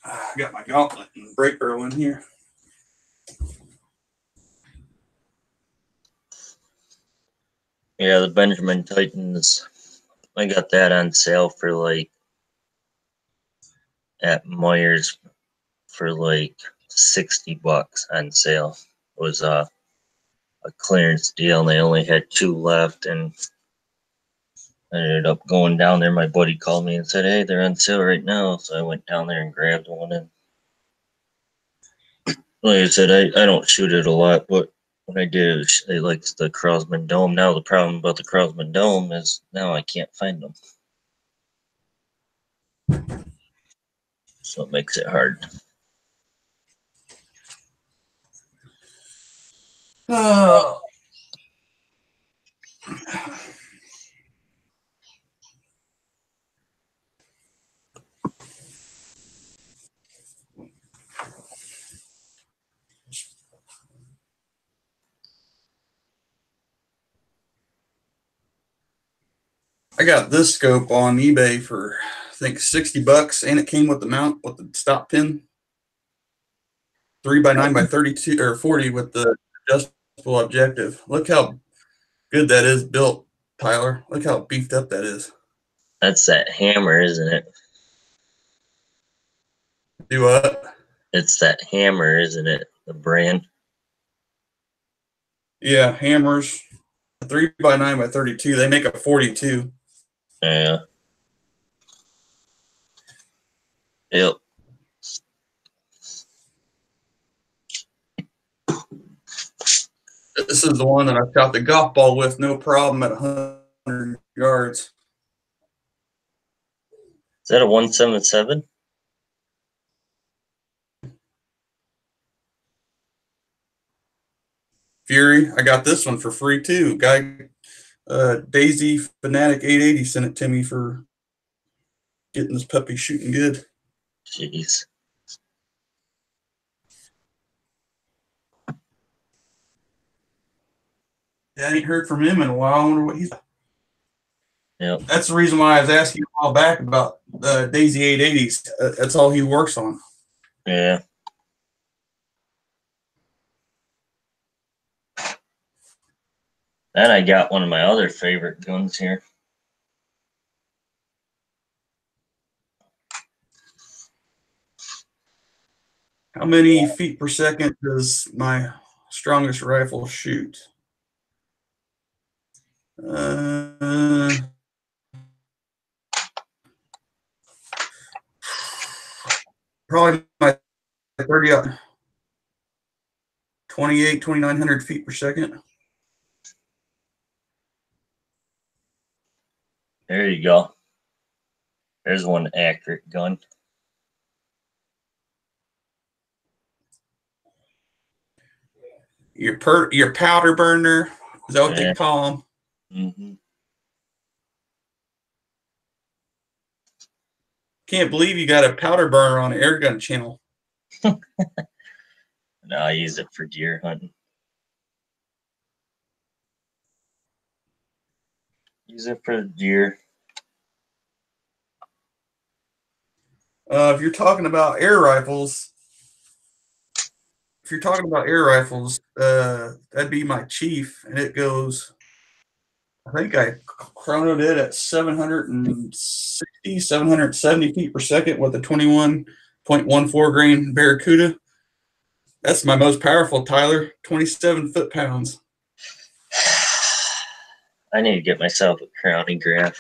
I got my gauntlet and brake barrel in here. Yeah, the Benjamin Titans. I got that on sale for like at Myers for like $60 on sale. It was a clearance deal, and they only had 2 left, and I ended up going down there. My buddy called me and said, "Hey, they're on sale right now." So I went down there and grabbed one. And like I said, I don't shoot it a lot, but when I did, it likes the Crosman Dome. Now the problem about the Crosman Dome is now I can't find them, so it makes it hard. Oh. I got this scope on eBay for I think $60, and it came with the mount with the stop pin, 3x9x32 or 40 with the adjustable objective. Look how good that is built, Tyler. Look how beefed up that is. That's that hammer, isn't it? Do what? It's that hammer, isn't it? The brand. Yeah, hammers. 3x9x32. They make a 42. Yeah. Yep. This is the one that I shot the golf ball with, no problem at 100 yards. Is that a 177? Fury. I got this one for free too. Guy, Daisy Fanatic 880 sent it to me for getting this puppy shooting good. Jeez. Yeah, I ain't heard from him in a while. I wonder what he's. Yep. That's the reason why I was asking a while back about Daisy 880s. That's all he works on. Yeah. And I got one of my other favorite guns here. How many feet per second does my strongest rifle shoot? Probably my 30, 2,900 feet per second. There you go. There's one accurate gun. Your powder burner, is that what they call them? Mm-hmm. Can't believe you got a powder burner on an air gun channel. No, I use it for deer hunting. Use it for deer. If you're talking about air rifles, that'd be my Chief, and it goes. I think I chronoed it at 760, 770 feet per second with a 21.14 grain Barracuda. That's my most powerful, Tyler. 27 foot-pounds. I need to get myself a crowning graph.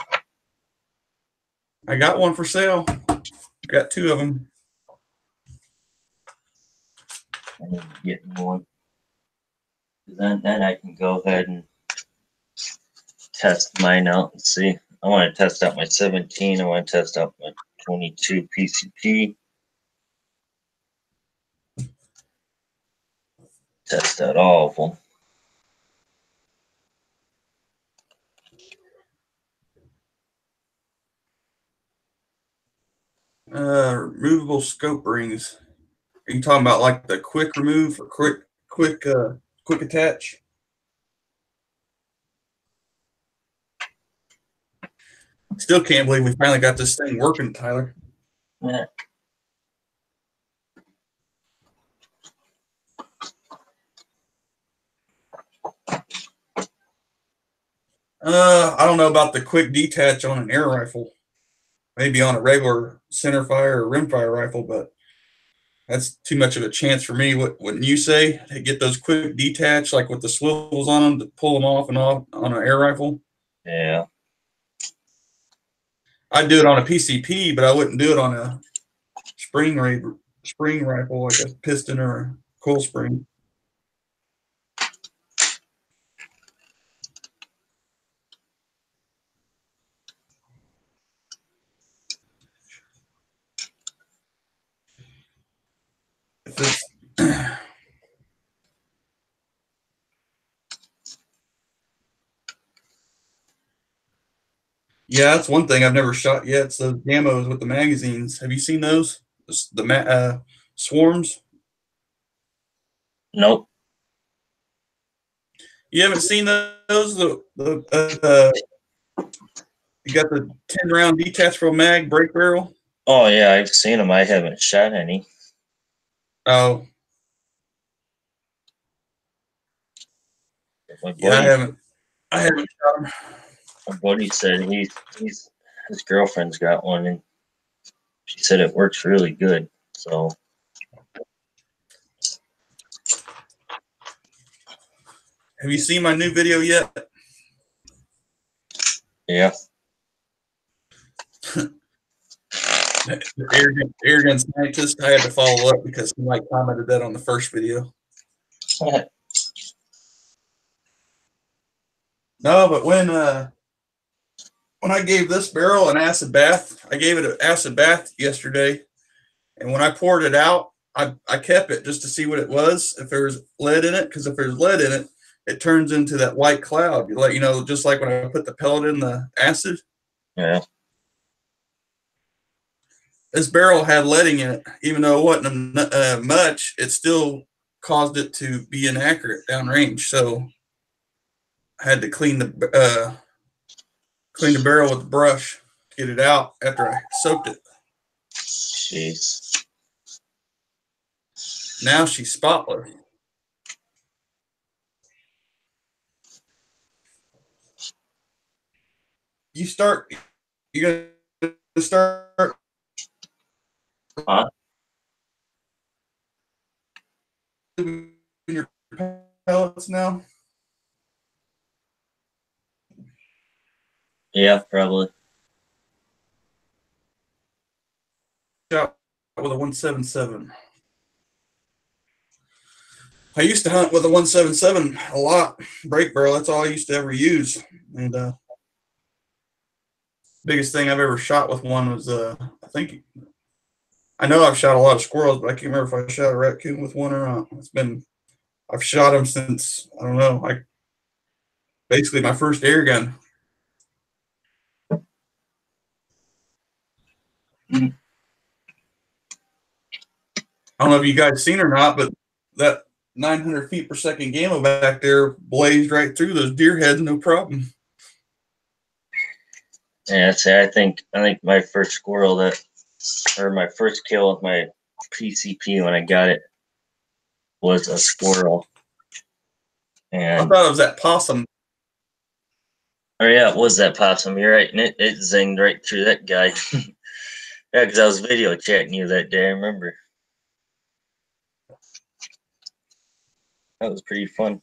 I got one for sale. Got two of them. I need to get one. Then I can go ahead and test mine out and see. I want to test out my 17. I want to test out my 22 PCP. Test out all of them. Removable scope rings. Are you talking about like the quick remove or quick attach? Still can't believe we finally got this thing working, Tyler. Yeah. I don't know about the quick detach on an air rifle. Maybe on a regular centerfire or rimfire rifle, but that's too much of a chance for me. Wouldn't you say to get those quick detach, like with the swivels on them, to pull them off and off on an air rifle? Yeah. I'd do it on a PCP, but I wouldn't do it on a spring rifle, like a piston or a coil spring. If it's Yeah, that's one thing I've never shot yet. It's those demos with the magazines. Have you seen those? The swarms. Nope. You haven't seen those? You got the 10-round detachable mag break barrel. Oh yeah, I've seen them. I haven't shot any. Oh, My yeah, buddy, I haven't shot them. my buddy said he's his girlfriend's got one, and she said it works really good. So Have you seen my new video yet? yeah. The arrogant scientist. I had to follow up because somebody commented that on the first video. No, but when I gave this barrel an acid bath, I gave it an acid bath yesterday, and when I poured it out, I kept it just to see what it was, if there was lead in it, because if there's lead in it, it turns into that white cloud. Just like when I put the pellet in the acid. Yeah. This barrel had leading in it, even though it wasn't much. It still caused it to be inaccurate downrange. So I had to clean the barrel with the brush, get it out after I soaked it. Jeez. Now she's spotless. You're gonna start Huh? your pellets now. Yeah, probably. Shot with a 177. I used to hunt with a 177 a lot. Break barrel. That's all I used to ever use. And biggest thing I've ever shot with one was I know I've shot a lot of squirrels, but I can't remember if I shot a raccoon with one or not. I've shot them since, I don't know, like basically my first air gun. Mm-hmm. I don't know if you guys seen or not, but that 900 feet per second gamma back there blazed right through those deer heads, no problem. Yeah, I think my first squirrel or my first kill with my PCP when I got it was a squirrel. I And thought it was that possum. oh yeah, it was that possum. You're right, and it zinged right through that guy. Yeah, because I was video chatting you that day. I remember. That was pretty fun.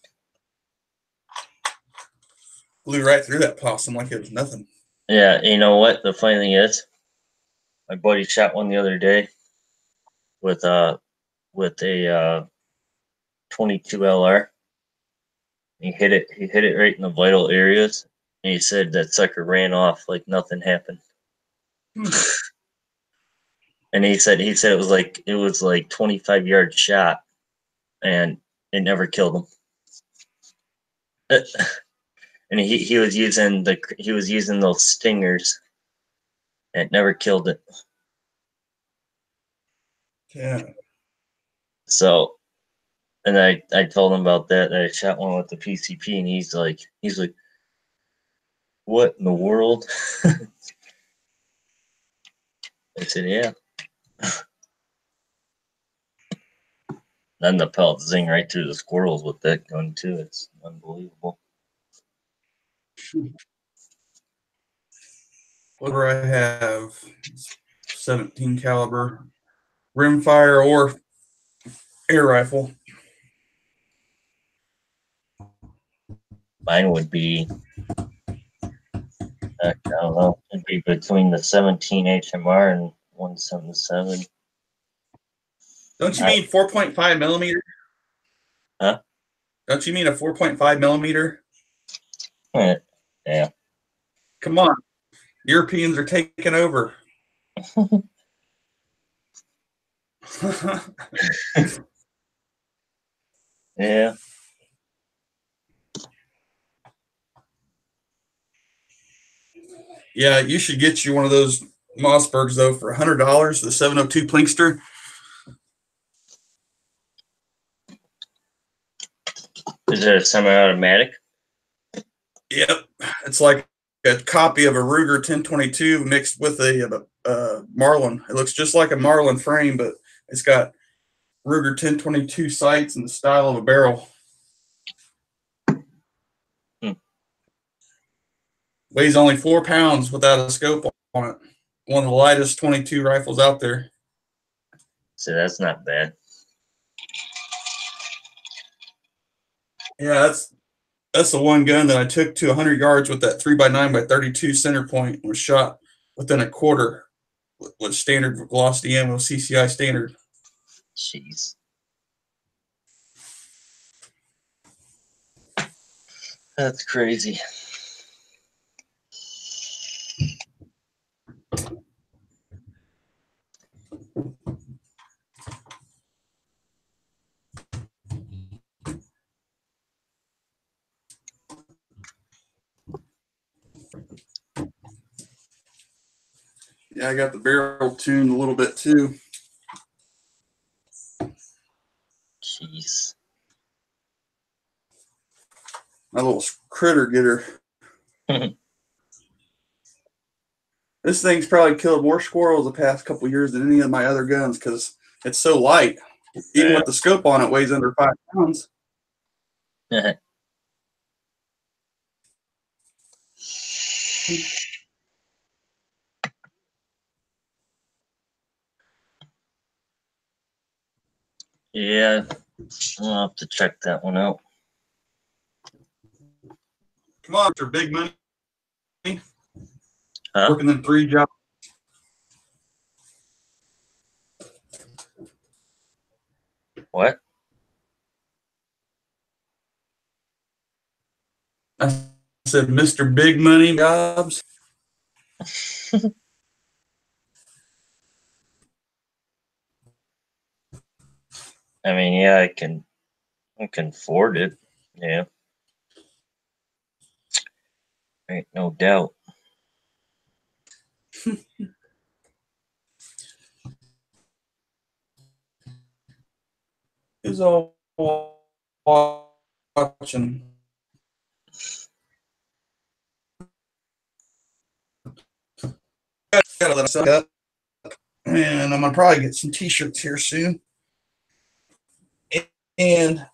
Flew right through that possum like it was nothing. Yeah, you know what? The funny thing is, my buddy shot one the other day with a 22 LR. He hit it right in the vital areas, and he said that sucker ran off like nothing happened. And he said it was like 25-yard shot, and it never killed him. And he was using those stingers. And it never killed it. Yeah. So, and I told him about that. I shot one with the PCP, and he's like, what in the world? I said, yeah. Then the pellets zing right through the squirrels with that gun too. It's unbelievable. Whatever I have, 17 caliber rimfire or air rifle. Mine would be, I don't know, it'd be between the 17 HMR and 177. Don't you mean 4.5 millimeter? Huh? Don't you mean a 4.5 millimeter? Yeah. Come on. Europeans are taking over. Yeah. Yeah, you should get you one of those Mossbergs though for $100. The 702 Plinkster. Is it a semi-automatic? Yep, it's like a copy of a Ruger 1022 mixed with a Marlin. It looks just like a Marlin frame, but it's got Ruger 1022 sights and the style of a barrel. Weighs only 4 pounds without a scope on it. One of the lightest 22 rifles out there. So that's not bad. Yeah, that's the one gun that I took to 100 yards with that 3x9x32 center point and was shot within a quarter with standard velocity ammo, CCI standard. Jeez. That's crazy. Yeah, I got the barrel tuned a little bit too. Jeez. My little critter getter. This thing's probably killed more squirrels the past couple years than any of my other guns because it's so light. Even with the scope on it, weighs under 5 pounds. Yeah, I'll have to check that one out. Come on, Mr. Big Money. Huh? Working in 3 jobs. What? I said, Mr. Big Money jobs. I mean, yeah, I can afford it. Yeah. Ain't no doubt. Who's all watching? Gotta let us up. And I'm gonna probably get some t-shirts here soon. And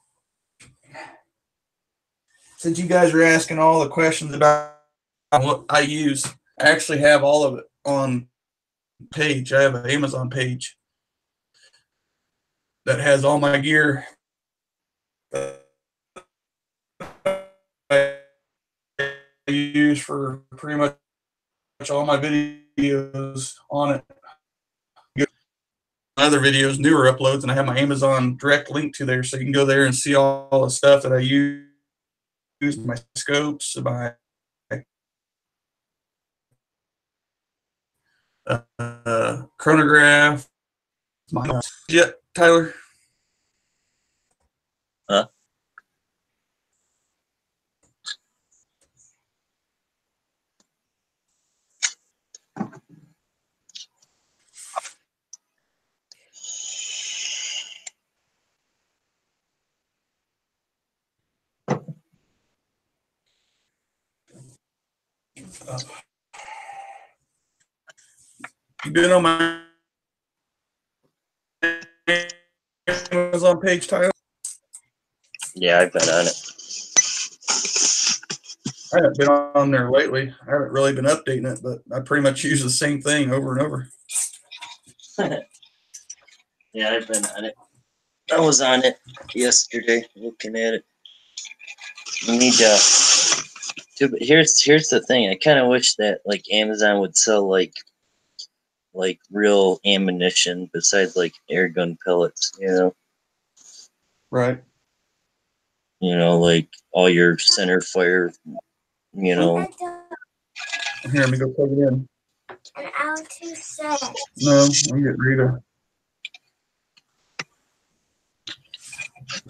since you guys are asking all the questions about what I use, I actually have all of it on page. I have an Amazon page that has all my gear I use for pretty much all my videos on it. Other videos, newer uploads, and I have my Amazon direct link to there, so you can go there and see all the stuff that I use, my scopes, my chronograph. Yeah, Tyler. Huh? You been on my Amazon page, Tyler? Yeah, I've been on it. I haven't been on there lately. I haven't really been updating it, but I pretty much use the same thing over and over. Yeah, I've been on it. I was on it yesterday, looking at it. You need to. But here's the thing. I kind of wish that like Amazon would sell like real ammunition besides like air gun pellets. You know. Right. You know, like all your center fire. You know. Here, let me go plug it in. An hour to set. No, I'm getting Rita.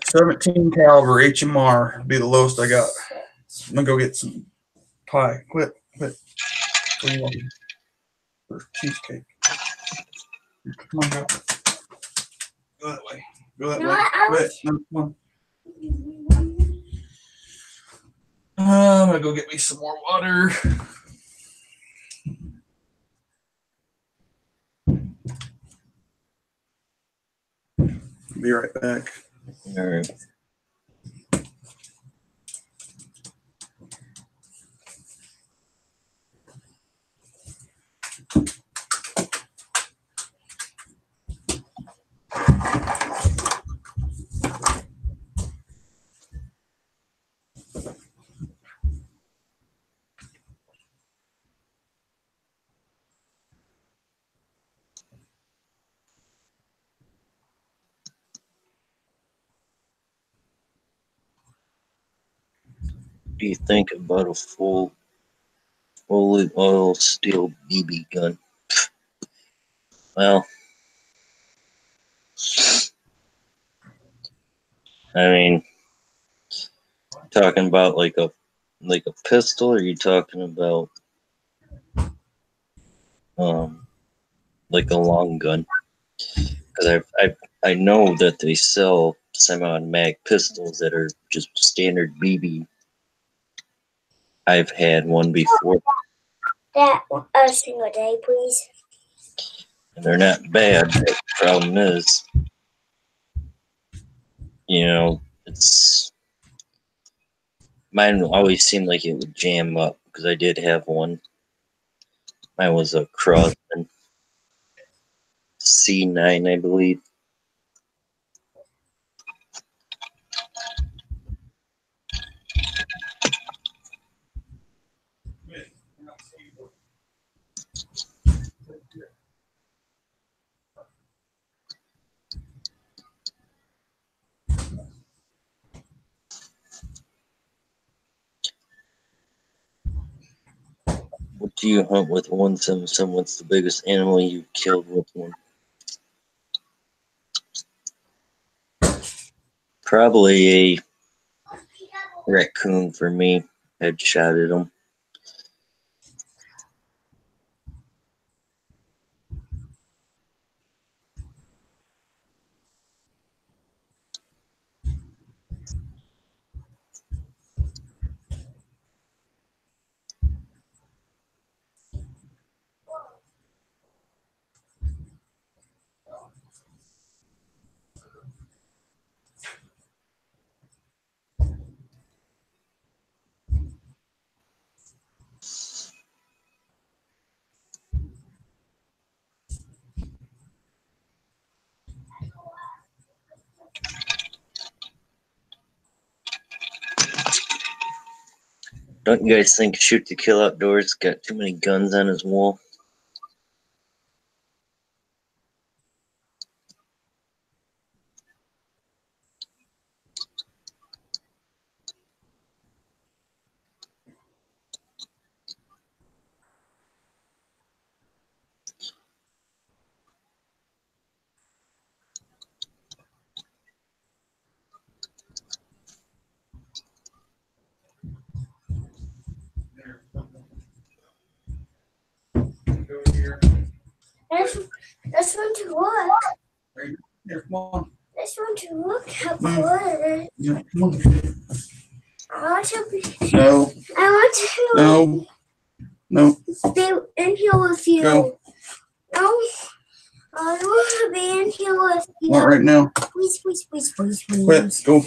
17 caliber HMR would be the lowest I got. I'm gonna go get some pie. Quit. for cheesecake. Come on, go. Go that way. Go that No, way. I Wait, was- no, come on. I'm gonna go get me some more water. Be right back. All right. What do you think about a fully oil steel BB gun? Well, I mean, talking about like a pistol, or are you talking about like a long gun? Because I know that they sell semi-automatic pistols that are just standard BB. I've had one before, That a single day, please. and they're not bad. But the problem is, it's mine always seemed like it would jam up because I did have one. Mine was a Crosman C9, I believe. What do you hunt with 177? What's the biggest animal you've killed with one? Probably a raccoon for me. Headshotted him. Don't you guys think Shoot to Kill Outdoors got too many guns on his wall? Go here. That's one to look. Right here. Come on. That's one to look how good. Yeah, come on. I want to be. No. I want to No. No. be in here with you. Go. No. I want to be in here with you. Not right now. Please, please, please, please, please. Quit. Go.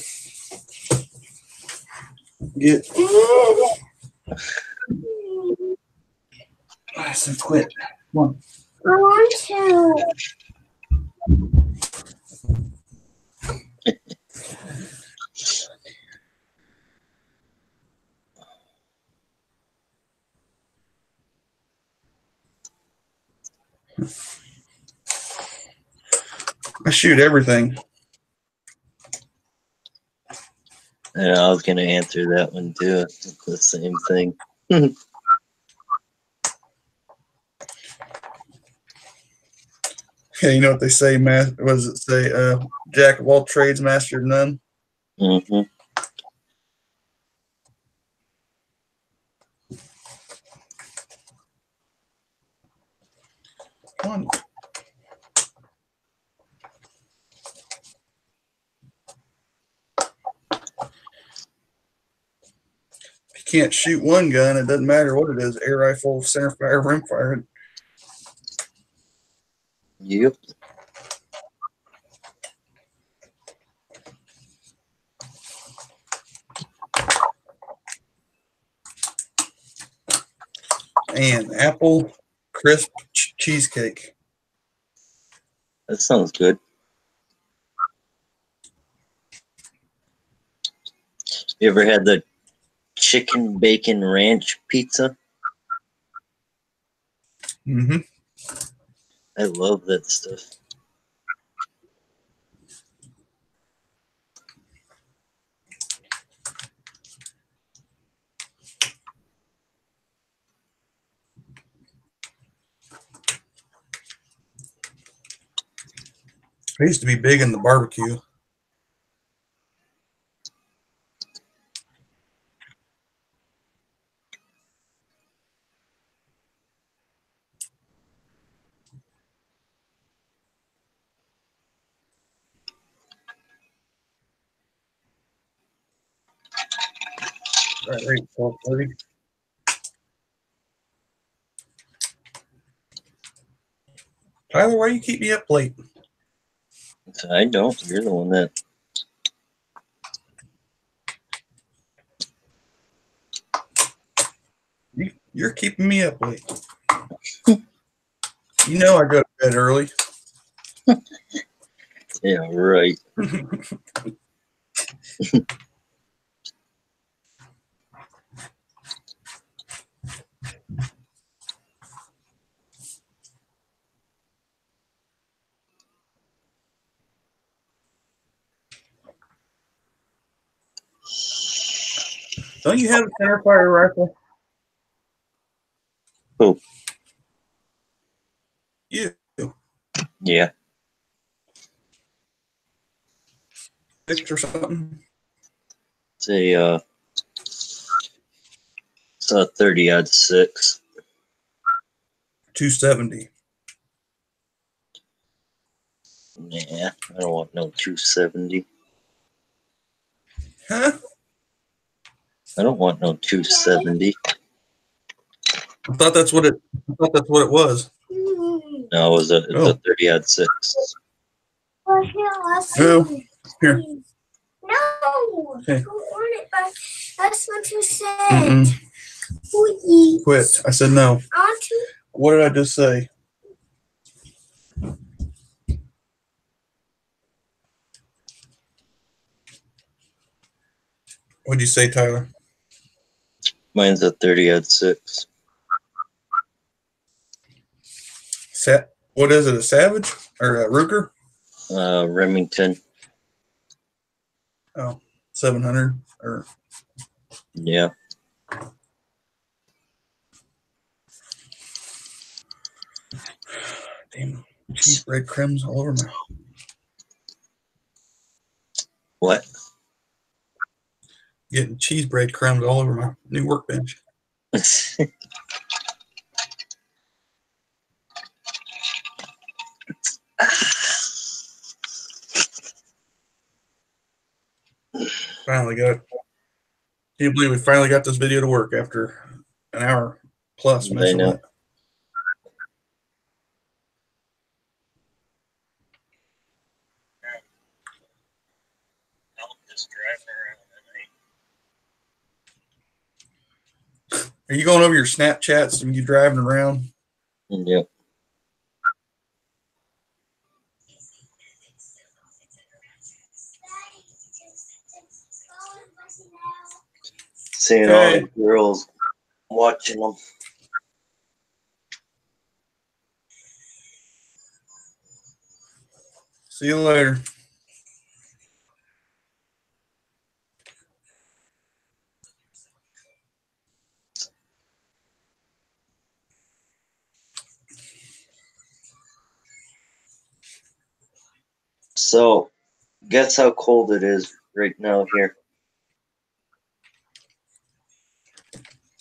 Get. I said quit. Come on. I want to. I shoot everything. Yeah, I was gonna answer that one too. It's the same thing. Yeah, you know what they say, what does it say? Jack of all trades, master of none. Mm-hmm. can't shoot one gun, it doesn't matter what it is, air rifle, center fire, rim fire. Yep. And apple crisp cheesecake. That sounds good. You ever had the chicken bacon ranch pizza? Mm-hmm. I love that stuff. I used to be big in the barbecue. Right, 12:30. Tyler, why you keep me up late? I don't. You're the one that. You're keeping me up late. You know I go to bed early. Yeah, right. Don't you have a center fire rifle? Who? You. Yeah. Six or something? It's a 30-06. 270. Nah, I don't want no 270. Huh? I don't want no 270. I thought that's what it was. No, it's a Oh. 30-06. Well, here, let's Oh, see. here. No, Okay. I don't want it back. That's what you said. Mm-mm. Please. Quit. I said no. I want to. What did I just say? What'd you say, Tyler? Mine's a 30-06. What is it? A Savage or a Ruger? Remington. Oh, 700 or Yeah. damn cheese breadcrumbs all over my. What? Getting cheese breadcrumbs all over my new workbench. Finally got it. Can you believe we finally got this video to work after an hour plus messing with it? Are you going over your Snapchats and you driving around? Yep. Seeing all the girls watching them. See you later. So, guess how cold it is right now here?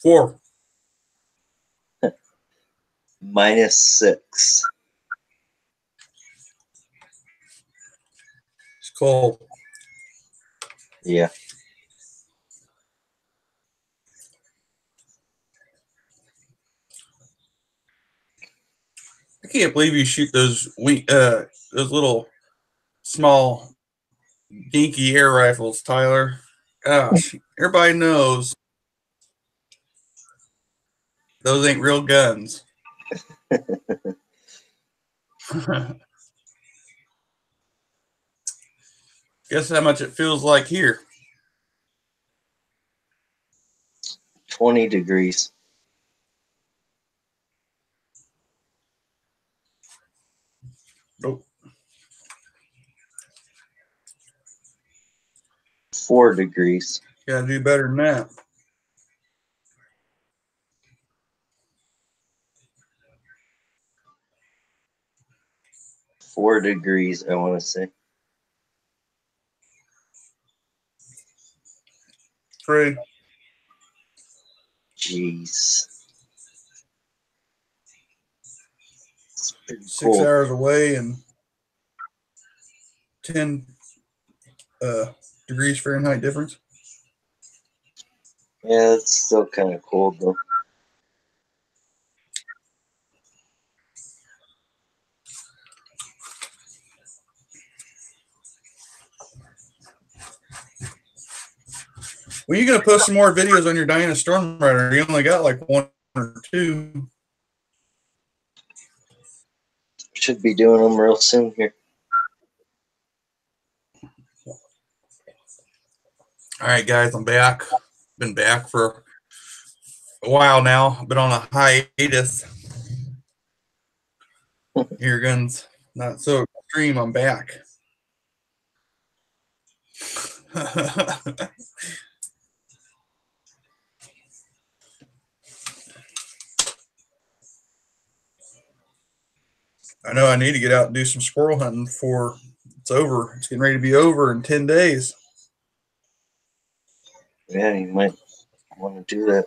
4. -6. It's cold. Yeah. can't believe you shoot those little small dinky air rifles, Tyler. Gosh, everybody knows those ain't real guns. Guess how much it feels like here? 20 degrees. Nope. 4 degrees. Gotta do better than that. Four degrees, I want to say. 3. Jeez. 6 cool. hours away and 10 degrees Fahrenheit difference. Yeah, it's still kind of cold though. When are you gonna post some more videos on your Diana Storm Rider? You only got like 1 or 2. Should be doing them real soon here. All right, guys, I'm back. Been back for a while now. Been on a hiatus. Airguns, not so extreme. I'm back. I know I need to get out and do some squirrel hunting before it's over. It's getting ready to be over in 10 days. Yeah, you might want to do that.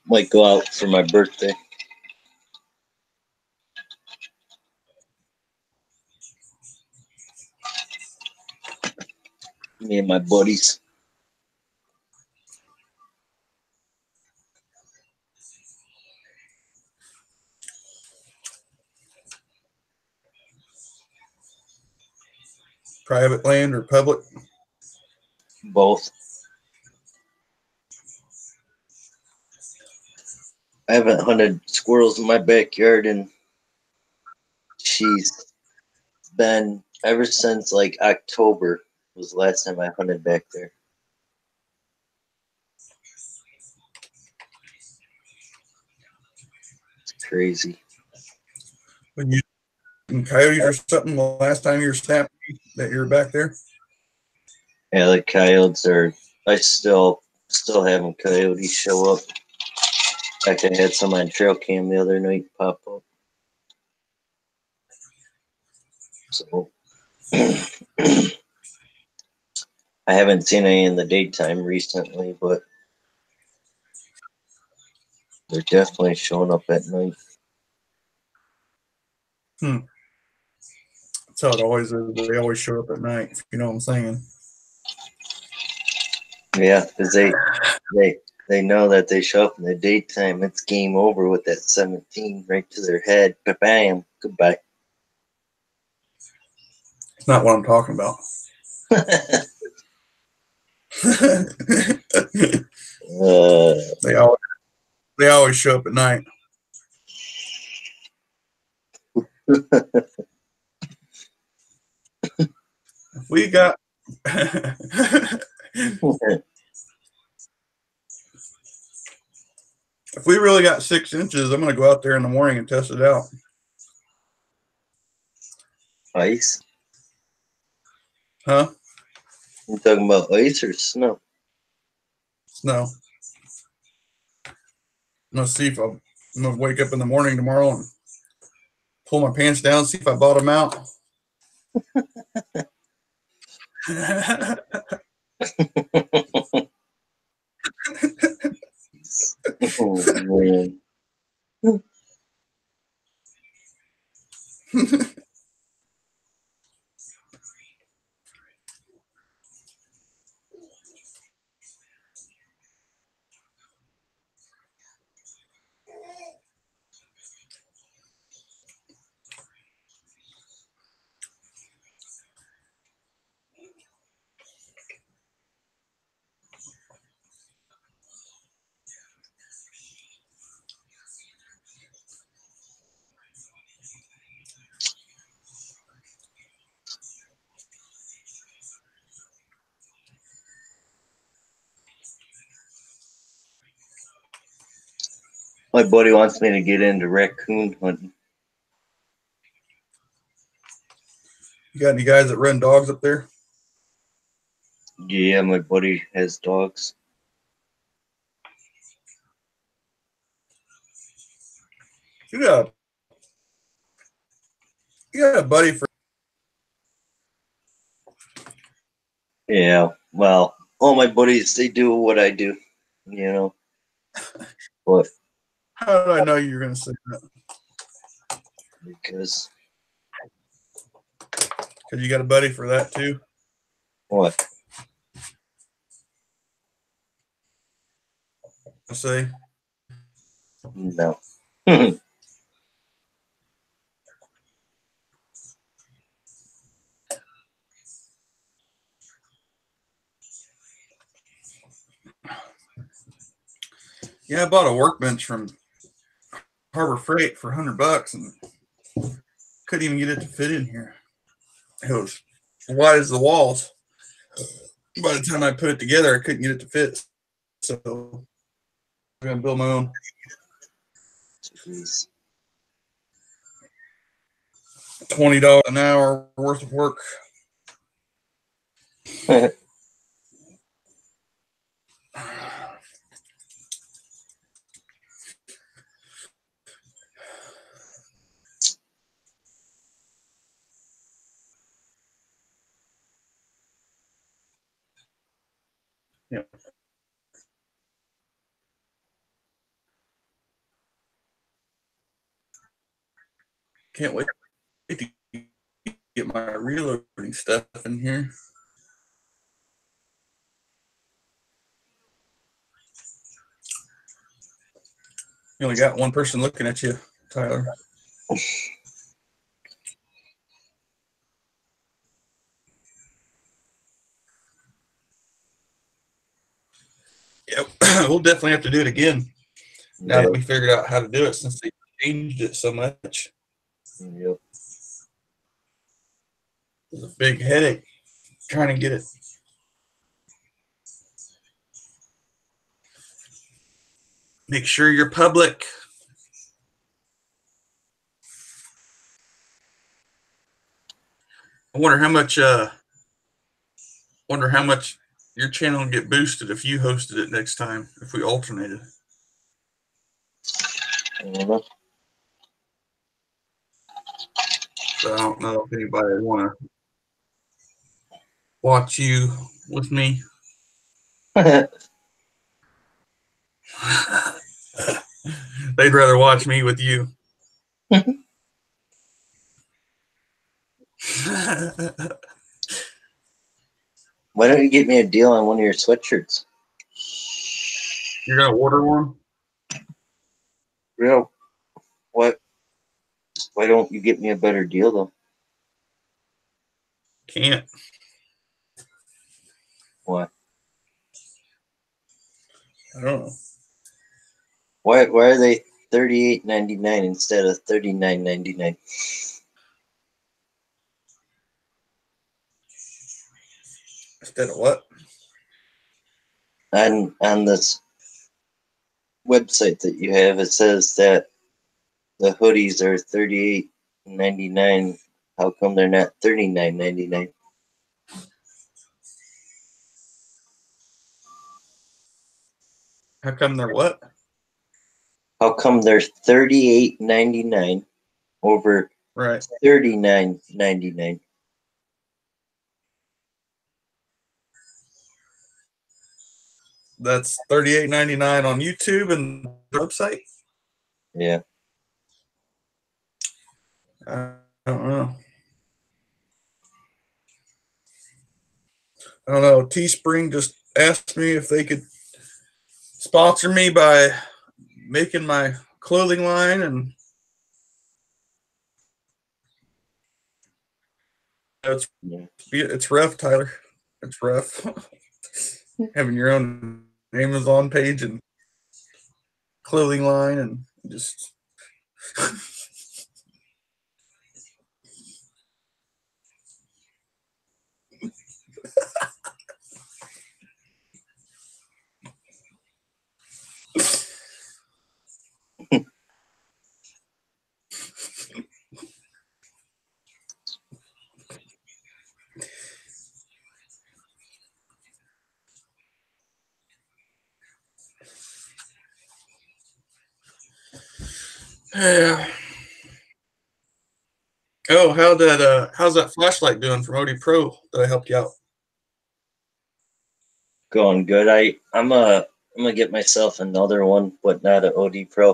Might go out for my birthday. Me and my buddies. Private land or public? Both. I haven't hunted squirrels in my backyard and she's been ever since like October was the last time I hunted back there. It's crazy. When you and coyotes or something the last time you were snapping that you were back there? Yeah, the coyotes are. I still having coyotes show up. In fact, I had some on trail cam the other night pop up. So I haven't seen any in the daytime recently, but they're definitely showing up at night. That's how it always is. They always show up at night, if you know what I'm saying. Yeah, because they know that they show up in the daytime. It's game over with that 17 right to their head. Bam, goodbye. It's not what I'm talking about. They always show up at night. We got if we really got 6 inches, I'm gonna go out there in the morning and test it out. Ice? Huh? You talking about ice or snow? Snow. I'm gonna see if I'm gonna wake up in the morning tomorrow and pull my pants down, see if I bottom out. Oh man. My buddy wants me to get into raccoon hunting. You got any guys that run dogs up there? Yeah, my buddy has dogs. You got a buddy for. Yeah, well, all my buddies, they do what I do, you know. But How did I know you were going to say that? because Because you got a buddy for that too. what? I say. No. Yeah, I bought a workbench from Harbor Freight for $100 and couldn't even get it to fit in here. It was wide as the walls. By the time I put it together, I couldn't get it to fit. So I'm gonna build my own. Jeez. $20 an hour worth of work. Yeah. Can't wait to get my reloading stuff in here. You only got one person looking at you, Tyler. Yeah, we'll definitely have to do it again now that we figured out how to do it since they changed it so much. Yep. It was a big headache trying to get it. Make sure you're public. I wonder how much your channel will get boosted if you hosted it next time, if we alternated. Mhm. So I don't know if anybody would want to watch you with me. They'd rather watch me with you. Why don't you get me a deal on one of your sweatshirts? You're gonna order one? Yeah. What? Why don't you get me a better deal though? Can't. Why? I don't know. Why are they $38.99 instead of $39.99? Instead of what? On this website that you have, it says that the hoodies are $38.99. How come they're not $39.99? How come they're what? How come they're $38.99 over Right. $39.99? That's $38.99 on YouTube and the website. Yeah. I don't know. I don't know. Teespring just asked me if they could sponsor me by making my clothing line, and it's rough, Tyler. It's rough having your own Amazon page and clothing line, and just Yeah. Oh, how's that flashlight doing from OD Pro that I helped you out? Going good. I'm gonna get myself another one, but not an OD Pro.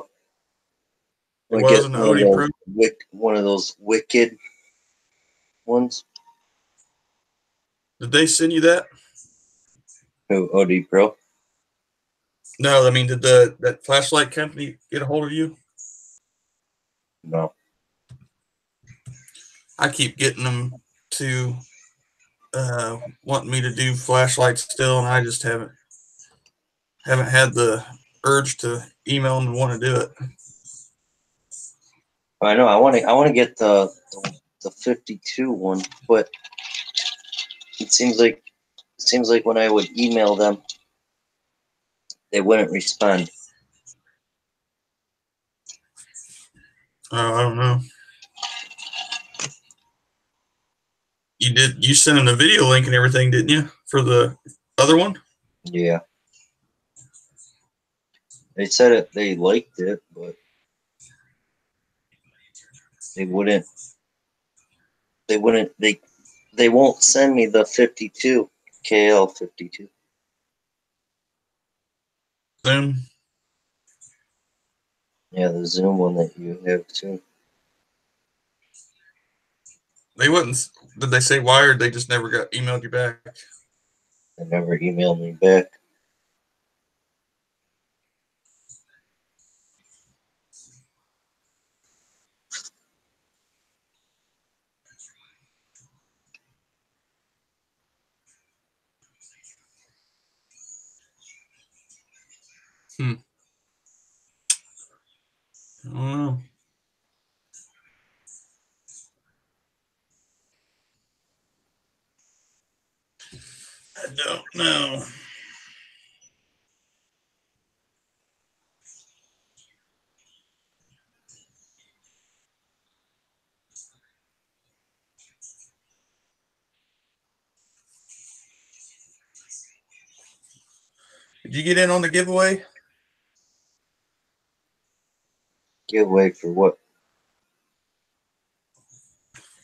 It I'm gonna get wasn't an OD Pro. one of those wicked ones. Did they send you that? Who, OD Pro? No, I mean, did that flashlight company get a hold of you? No. I keep getting them to wanting me to do flashlights still, and I just haven't had the urge to email them and want to do it. I know. I want to get the 52 one, but it seems like when I would email them, they wouldn't respond. I don't know. You sent them the video link and everything, didn't you, for the other one? Yeah. They said it. They liked it, but they wouldn't. They wouldn't. They won't send me the 52 KL 52. Zoom. Yeah, the Zoom one that you have too. They wouldn't. Did they say why, or they just never got emailed you back? They never emailed me back. I don't know. I don't know. Did you get in on the giveaway? Giveaway for what?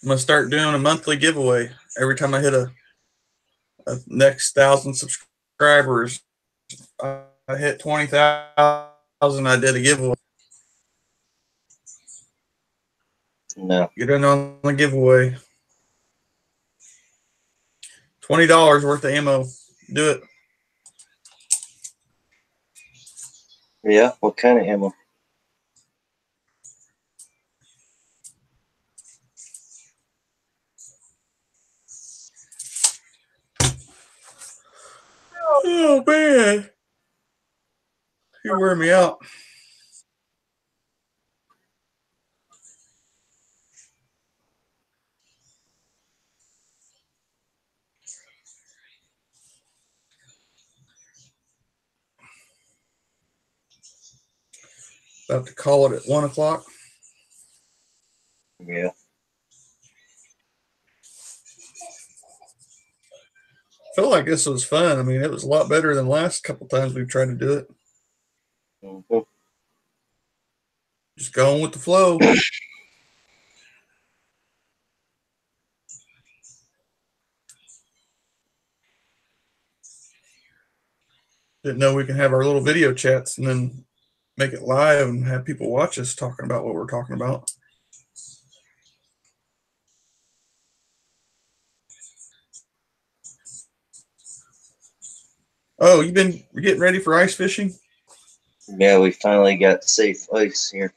I'm gonna start doing a monthly giveaway every time I hit a next 1,000 subscribers. I hit 20,000. I did a giveaway. No. Get in on the giveaway. $20 worth of ammo. Do it. Yeah. What kind of ammo? Oh man, you wear me out. About to call it at 1 o'clock. Yeah. Felt like this was fun. I mean, it was a lot better than the last couple times we've tried to do it. Mm-hmm. Just going with the flow. Didn't know we can have our little video chats and then make it live and have people watch us talking about what we're talking about. Oh, you've been getting ready for ice fishing? Yeah, we finally got safe ice here.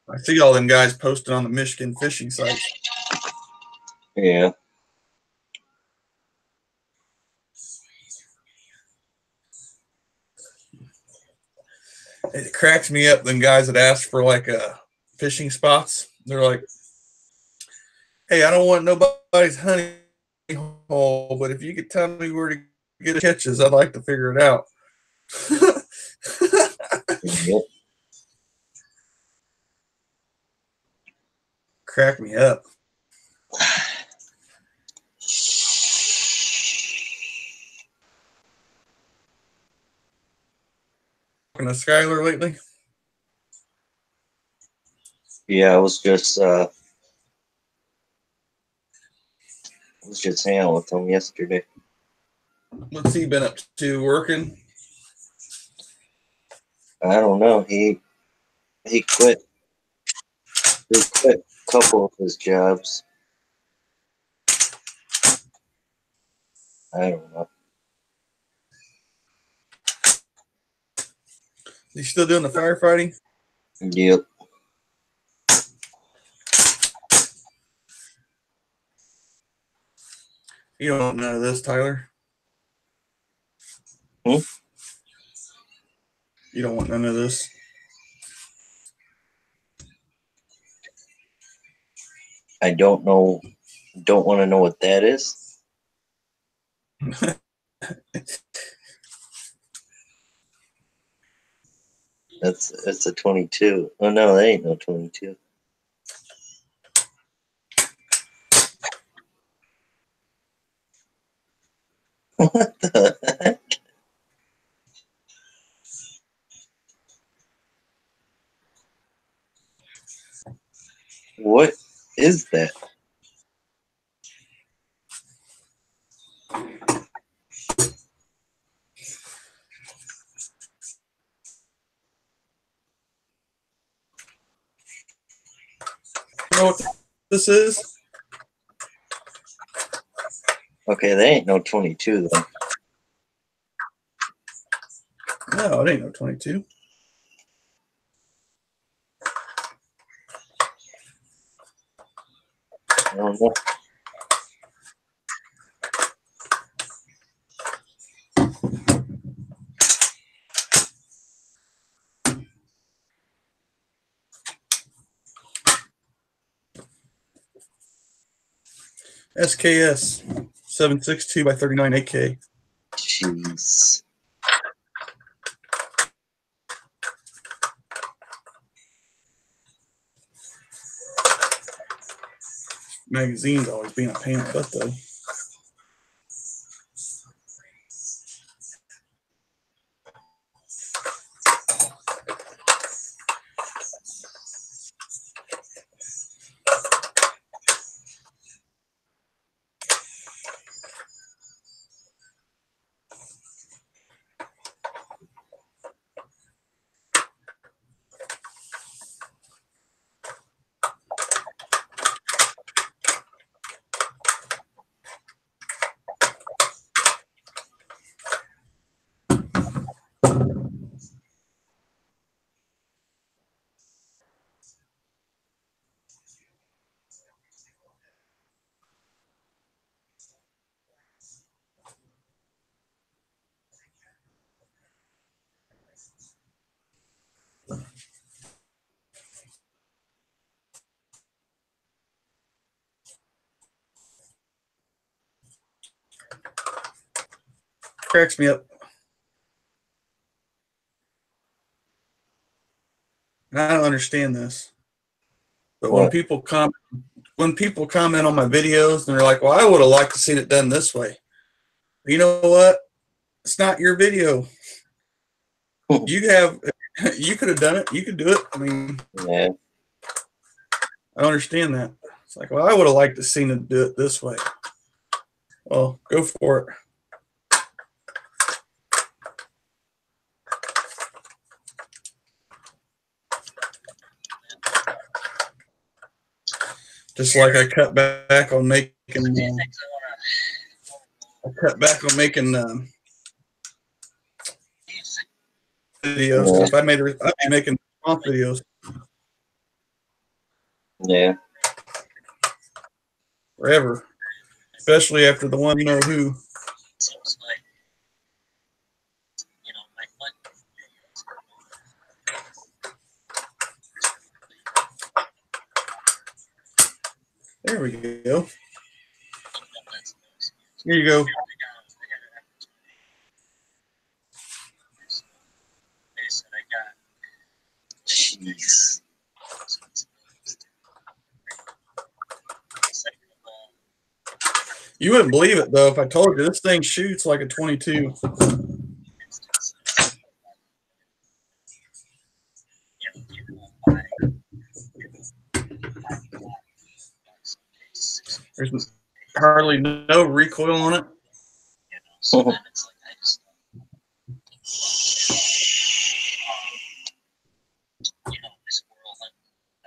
I see all them guys posting on the Michigan fishing sites. Yeah. It cracks me up, them guys that ask for like fishing spots. They're like, hey, I don't want nobody's honey hole, but if you could tell me where to get catches, I'd like to figure it out. Yep. Crack me up. Talking to Skylar lately? Yeah, I was just hanging out with him yesterday. What's he been up to? Working? I don't know. He quit. He quit a couple of his jobs. I don't know. He's still doing the firefighting? Yep. You don't want none of this, Tyler. Hmm? You don't want none of this. I don't know. Don't want to know what that is. That's a 22. Oh no, that ain't no 22. What the heck? What is that? You know what this is? Okay, that ain't no 22 then. No, it ain't no 22. I don't know. SKS 762 by 39 AK. Jeez. Magazine's always being a pain in the butt, though. Cracks me up. And I don't understand this. But What? when people comment on my videos and they're like, well, I would have liked to seen it done this way. You know what? It's not your video. You could have done it. You could do it. I mean, Yeah. I understand that. It's like, well, I would have liked to seen it do it this way. Well, go for it. Just like I cut back on making videos. Yeah. If I'd be making response videos Yeah. forever, especially after the one you know who. There we go. Here you go. Jeez. You wouldn't believe it though if I told you this thing shoots like a 22. There's hardly no recoil on it.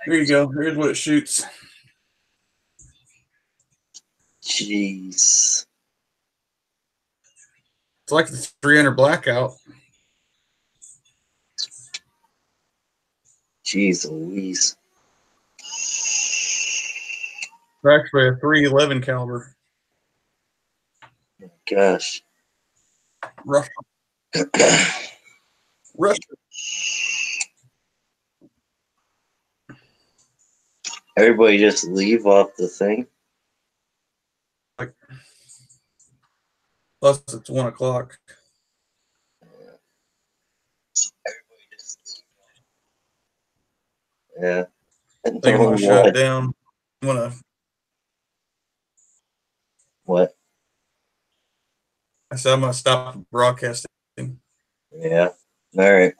Here you go. Here's what it shoots. Jeez. It's like the 300 blackout. Jeez Louise. It's actually a 311 caliber. Gosh. Russia. Russia. Everybody just leave off the thing. Plus, it's 1 o'clock. Yeah. I think I'm gonna shut it down. I'm gonna. What? I said I'm gonna stop broadcasting. Yeah. All right.